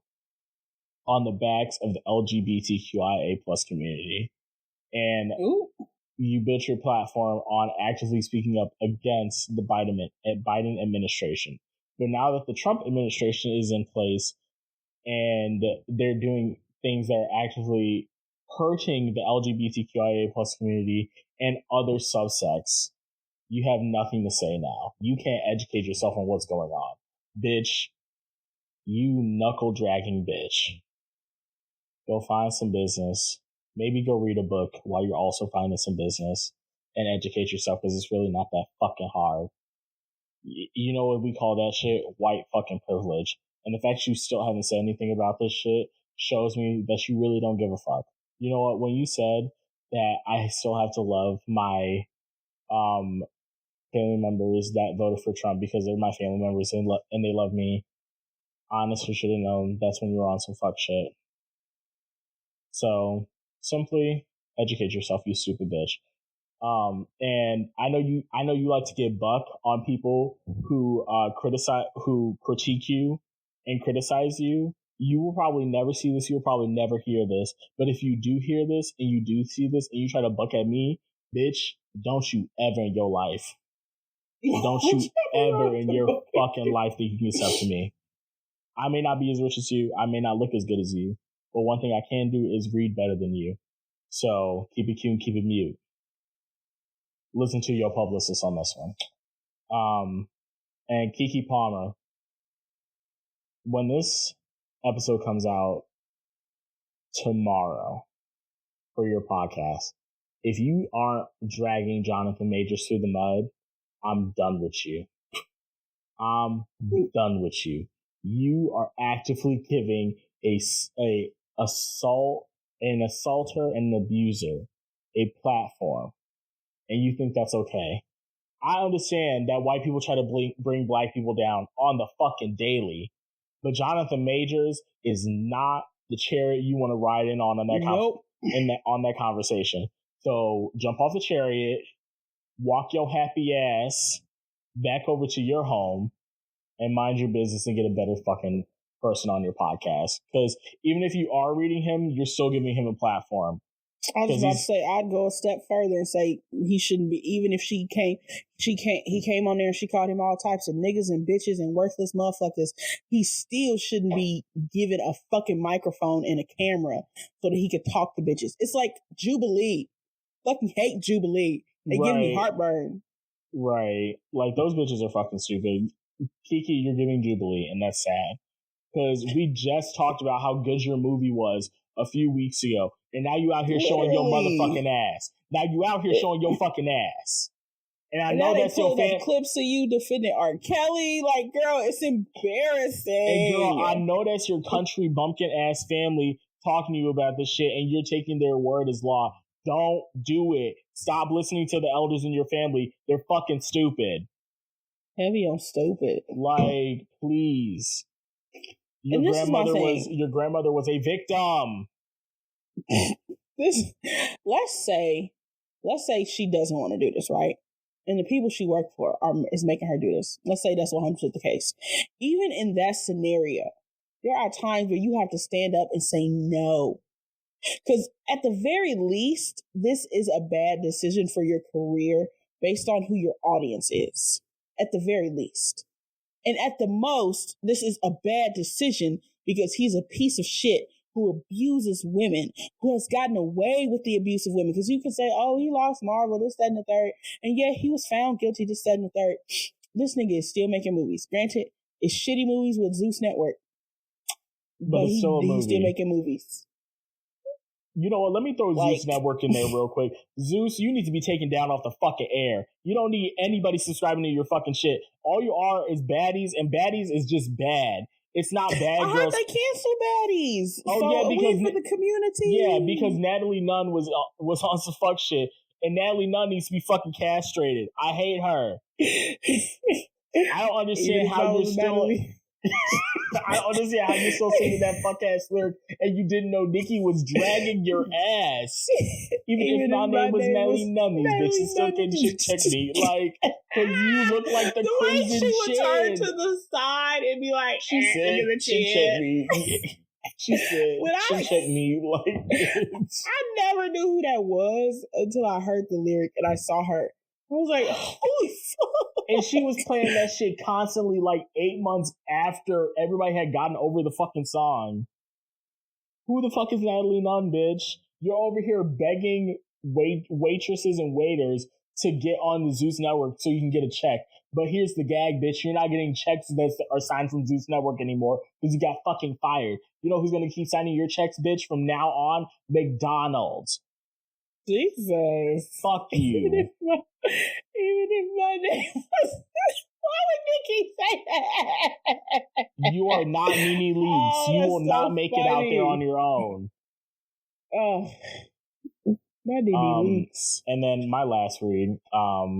on the backs of the LGBTQIA plus community. And you built your platform on actively speaking up against the Biden administration. But now that the Trump administration is in place and they're doing things that are actively hurting the LGBTQIA plus community and other subsects, you have nothing to say now. You can't educate yourself on what's going on. Bitch, you knuckle dragging bitch. Go find some business. Maybe go read a book while you're also finding some business and educate yourself because it's really not that fucking hard. You know what we call that shit? White fucking privilege. And the fact you still haven't said anything about this shit shows me that you really don't give a fuck. You know what? When you said that I still have to love my family members that voted for Trump because they're my family members and they love me, honestly should have known that's when you were on some fuck shit. So simply educate yourself, you stupid bitch. And I know you like to get buck on people who critique you and criticize you. You will probably never see this. You will probably never hear this. But if you do hear this and you do see this and you try to buck at me, bitch, don't you ever in your life. Don't you ever in your fucking life think you can step to me. I may not be as rich as you. I may not look as good as you. but one thing I can do is read better than you. So keep it cute and keep it mute. Listen to your publicist on this one. And Keke Palmer, when this episode comes out tomorrow for your podcast, if you aren't dragging Jonathan Majors through the mud, I'm done with you. I'm done with you. You are actively giving an assaulter and an abuser a platform, and you think that's okay. I understand that white people try to bring black people down on the fucking daily, but Jonathan Majors is not the chariot you want to ride in on that on that conversation. So jump off the chariot, walk your happy ass back over to your home, and mind your business and get a better fucking person on your podcast. Because even if you are reading him, you're still giving him a platform. I was about to say, I'd go a step further and say he shouldn't be, even if he came on there and she called him all types of niggas and bitches and worthless motherfuckers, he still shouldn't be given a fucking microphone and a camera so that he could talk to bitches. It's like Jubilee. Fucking hate Jubilee. They give me heartburn. Right. Like, those bitches are fucking stupid. Keke, you're giving Jubilee, and that's sad. Because we just talked about how good your movie was a few weeks ago, and now you out here showing your motherfucking ass. Now you out here showing your fucking ass. And I know that's your fan. Clips of you defending R. Kelly. Like, girl, it's embarrassing. And girl, I know that's your country bumpkin ass family talking to you about this shit, and you're taking their word as law. Don't do it. Stop listening to the elders in your family. They're fucking stupid. Heavy on stupid. Like, please. Your grandmother was a victim. Let's say she doesn't want to do this, right? And the people she worked for is making her do this. Let's say that's 100% the case. Even in that scenario, there are times where you have to stand up and say no. Because at the very least, this is a bad decision for your career based on who your audience is. At the very least. And at the most, this is a bad decision because he's a piece of shit who abuses women, who has gotten away with the abuse of women. Because you can say, oh, he lost Marvel, this, that, and the third. And yeah, he was found guilty, this, that, and the third. This nigga is still making movies. Granted, it's shitty movies with Zeus Network. But he's still making movies. You know what? Let me throw Zeus Network in there real quick. Zeus, you need to be taken down off the fucking air. You don't need anybody subscribing to your fucking shit. All you are is baddies, and baddies is just bad. It's not bad girls. I heard they cancel baddies. Oh, yeah, because for the community. Yeah, because Natalie Nunn was on some fuck shit, and Natalie Nunn needs to be fucking castrated. I hate her. I don't understand how you're still. I don't understand how you're still singing that fuck ass lyric and you didn't know Nicki was dragging your ass. Even if my name was Nelly Nunn, these bitches still can check me. Like, cause you look like the crimson she would turn shit. to the side and be like, she said, she checked me. She said, she checked me like this. I never knew who that was until I heard the lyric and I saw her. I was like, holy fuck. And she was playing that shit constantly like 8 months after everybody had gotten over the fucking song. Who the fuck is Natalie Nunn, bitch? You're over here begging waitresses and waiters to get on the Zeus Network so you can get a check. But here's the gag, bitch. You're not getting checks that are signed from Zeus Network anymore because you got fucking fired. You know who's going to keep signing your checks, bitch, from now on? McDonald's. Jesus. Fuck you. Even if my name was... Why would Nicki say that? You are not Nene Leakes. You will not make it out there on your own. Oh. My Nene Leakes. And then my last read. I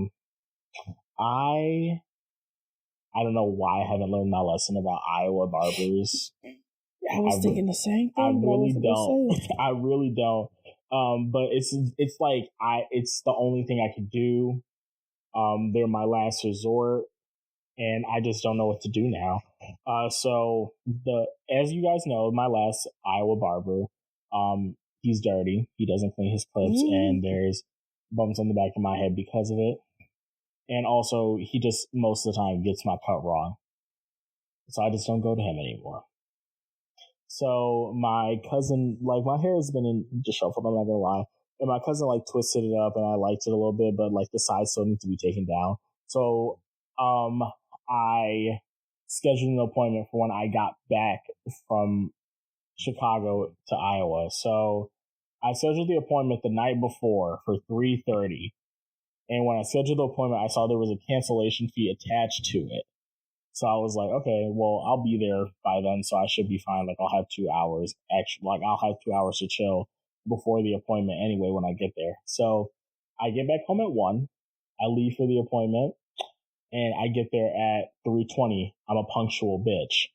don't know why I haven't learned my lesson about Iowa barbers. I was thinking the same thing. I really don't. I really don't. But it's like it's the only thing I can do. They're my last resort, and I just don't know what to do now. So as you guys know, my last Iowa barber, he's dirty. He doesn't clean his clips, and there's bumps on the back of my head because of it. And also, he just most of the time gets my cut wrong. So I just don't go to him anymore. So my cousin, like, my hair has been in disheveled, I'm not gonna lie. And my cousin, like, twisted it up and I liked it a little bit, but, like, the sides still need to be taken down. So, I scheduled an appointment for when I got back from Chicago to Iowa. So I scheduled the appointment the night before for 3:30. And when I scheduled the appointment, I saw there was a cancellation fee attached to it. So I was like, okay, well, I'll be there by then, so I should be fine. Like, I'll have 2 hours. Actually, like, I'll have 2 hours to chill before the appointment anyway when I get there. So I get back home at 1. I leave for the appointment, and I get there at 3:20. I'm a punctual bitch.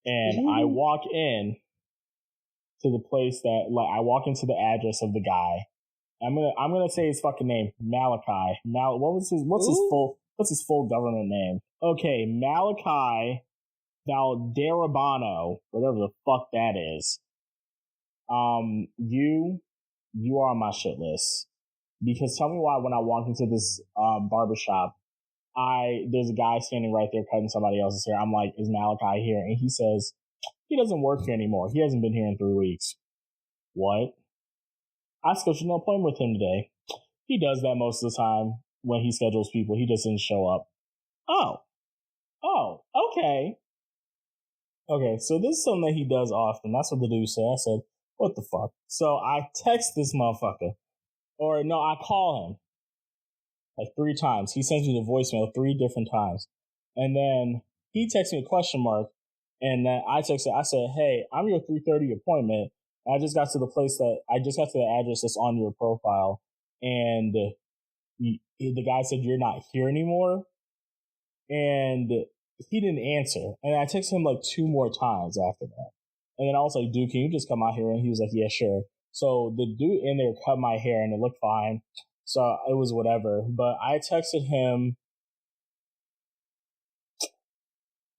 And I walk in to the place that, like, I walk into the address of the guy. I'm gonna say his fucking name, Malachi. What's his full government name? Okay, Malachi Valderrabano, whatever the fuck that is. You are on my shit list. Because tell me why when I walk into this barbershop, there's a guy standing right there cutting somebody else's hair. I'm like, is Malachi here? And he says, he doesn't work here anymore. He hasn't been here in 3 weeks. What? I scheduled an appointment with him today. He does that most of the time when he schedules people. He just doesn't show up. Oh, okay. Okay, so this is something that he does often. That's what the dude said. I said, what the fuck? So I text this motherfucker. Or no, I call him. Like 3 times. He sends me the voicemail 3 different times. And then he texts me a question mark. And then I texted, I said, hey, I'm your 3:30 appointment. I just got to the address that's on your profile. And the guy said, you're not here anymore. And he didn't answer. And I texted him like 2 more times after that. And then I was like, dude, can you just cut my hair? And he was like, yeah, sure. So the dude in there cut my hair and it looked fine. So it was whatever. But I texted him.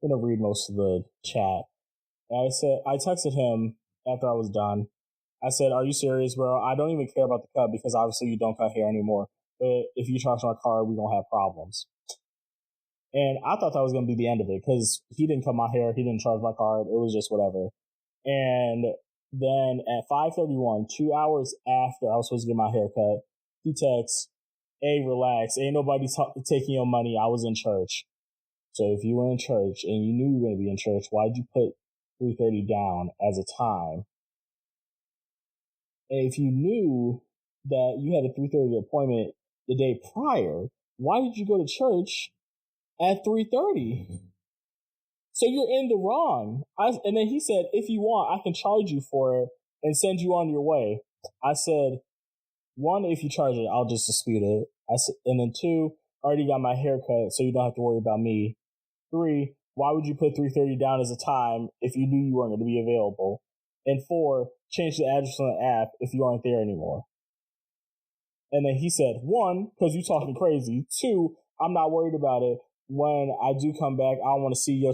I'm going to read most of the chat. I texted him after I was done. I said, are you serious, bro? I don't even care about the cut because obviously you don't cut hair anymore. But if you charge my card, we're going to have problems. And I thought that was going to be the end of it because he didn't cut my hair. He didn't charge my card. It was just whatever. And then at 5:31, 2 hours after I was supposed to get my hair cut, he texts, hey, relax. Ain't nobody taking your money. I was in church. So if you were in church and you knew you were going to be in church, why'd you put 3:30 down as a time? And if you knew that you had a 3:30 appointment the day prior, why did you go to church at 3:30? So you're in the wrong. And then he said, if you want, I can charge you for it and send you on your way. I said, 1, if you charge it, I'll just dispute it. And then 2, I already got my hair cut, so you don't have to worry about me. 3, why would you put 3:30 down as a time if you knew you weren't going to be available? And 4, change the address on the app if you aren't there anymore. And then he said, 1, because you're talking crazy. 2, I'm not worried about it. When I do come back, I don't want to see you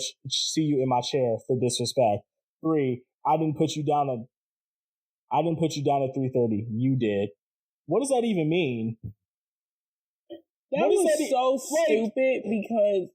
in my chair for disrespect. 3, I didn't put you down at 3:30. You did. What does that even mean? That was so stupid because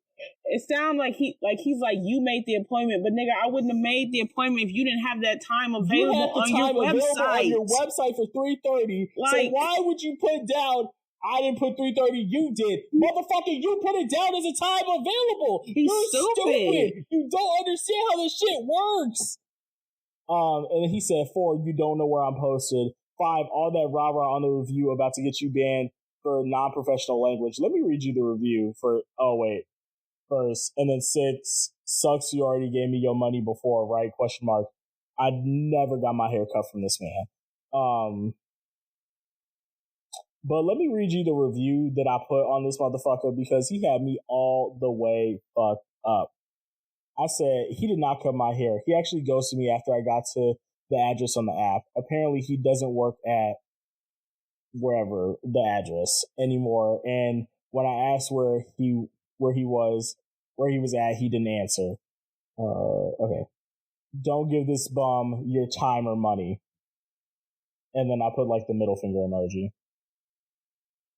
it sounds like he's like, you made the appointment, but nigga, I wouldn't have made the appointment if you didn't have that time available on your website. On your website for 3:30. So why would you put down, I didn't put 3:30, you did. Motherfucker, you put it down as a time available. You're stupid. You don't understand how this shit works. And then he said, 4, you don't know where I'm posted. 5, all that rah-rah on the review about to get you banned for non-professional language. Let me read you the review first. And then 6, sucks you already gave me your money before, right? ? I never got my hair cut from this man. But let me read you the review that I put on this motherfucker because he had me all the way fucked up. I said, he did not cut my hair. He actually ghosted me after I got to the address on the app. Apparently, he doesn't work at wherever the address anymore. And when I asked where he was at, he didn't answer. Okay. Don't give this bum your time or money. And then I put like the middle finger emoji.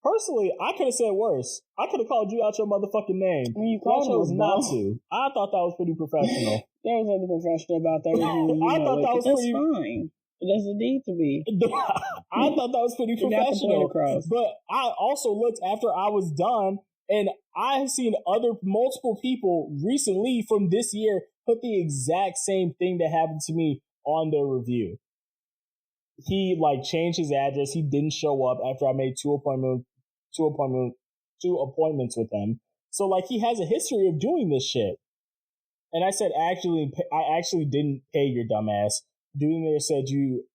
Personally, I could have said worse. I could have called you out your motherfucking name. You I chose not to. I thought that was pretty professional. There was nothing professional about that review. I thought that was that's pretty... fine. It doesn't need to be. I thought that was pretty professional. But I also looked after I was done, and I have seen multiple people recently from this year put the exact same thing that happened to me on their review. He changed his address. He didn't show up after I made two appointments with him. So he has a history of doing this shit. And I said, I actually didn't pay your dumbass. Doing there said you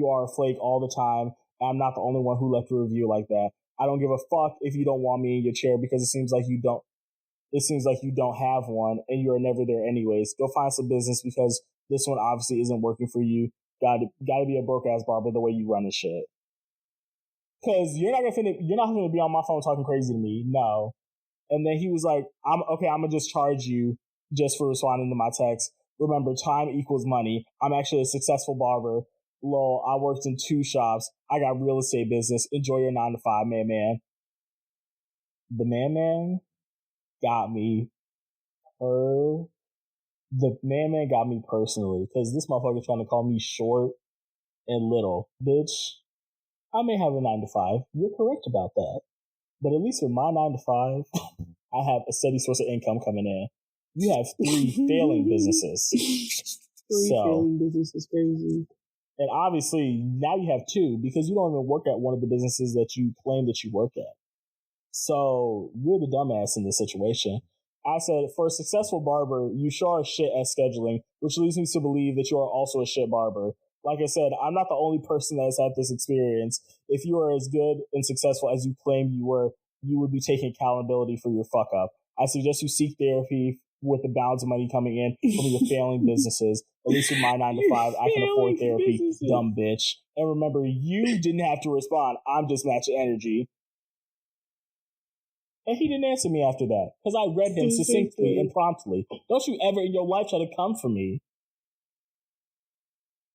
are a flake all the time. I'm not the only one who left a review like that. I don't give a fuck if you don't want me in your chair because it seems like you don't have one and you're never there anyways. Go find some business because this one obviously isn't working for you. Gotta be a broke ass barber the way you run this shit. Cause you're not gonna be on my phone talking crazy to me. No. And then he was like, I'm gonna just charge you just for responding to my text. Remember, time equals money. I'm actually a successful barber. Lol, I worked in 2 shops. I got real estate business. Enjoy your 9 to 5, man. The man got me. The man got me personally because this motherfucker trying to call me short and little. Bitch, I may have a 9 to 5. You're correct about that. But at least with my 9 to 5, I have a steady source of income coming in. You have 3 failing businesses. 3 failing businesses, crazy. And obviously, now you have 2 because you don't even work at one of the businesses that you claim that you work at. So you're the dumbass in this situation. I said, for a successful barber, you sure are shit at scheduling, which leads me to believe that you are also a shit barber. Like I said, I'm not the only person that has had this experience. If you are as good and successful as you claim you were, you would be taking accountability for your fuck up. I suggest you seek therapy with the balance of money coming in from your failing businesses. At least with my 9 to 5, I can afford therapy, dumb bitch. And remember, you didn't have to respond. I'm just matching energy. And he didn't answer me after that because I read him succinctly and promptly. Don't you ever in your life try to come for me.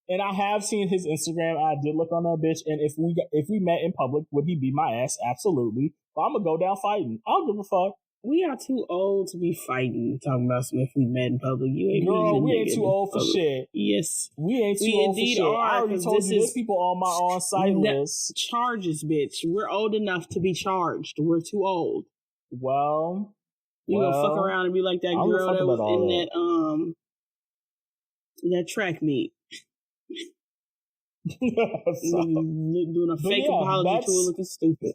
And I have seen his Instagram. I did look on that bitch. And if we met in public, would he beat my ass? Absolutely. But I'm going to go down fighting. I don't give a fuck. We are too old to be fighting, talking about some if we met in public. You ain't Girl, we ain't too old for shit. Yes. We ain't too old for shit. I already told you there's people on my on-site list. Charges, bitch. We're old enough to be charged. We're too old. Well, you gonna fuck around and be like that girl that was in that track meet. Doing a fake apology to her looking stupid.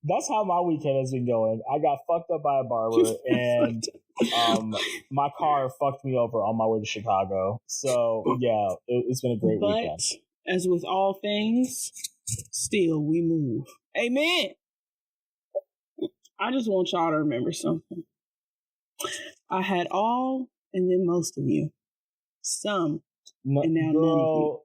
That's how my weekend has been going. I got fucked up by a barber and my car fucked me over on my way to Chicago. So yeah, it's been a great weekend. As with all things, still we move. Amen. I just want y'all to remember something. I had all and then most of you. Some and now none of you.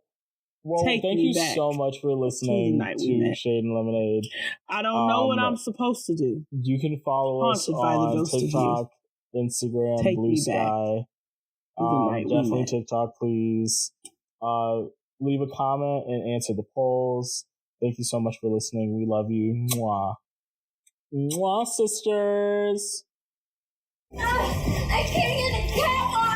Well, thank you so much for listening to Shade and Lemonade. I don't know what I'm supposed to do. You can follow us on TikTok, Instagram, Blue Sky. Definitely TikTok, please. Leave a comment and answer the polls. Thank you so much for listening. We love you. Mwah. Mwah, sisters. I can't get a cat on.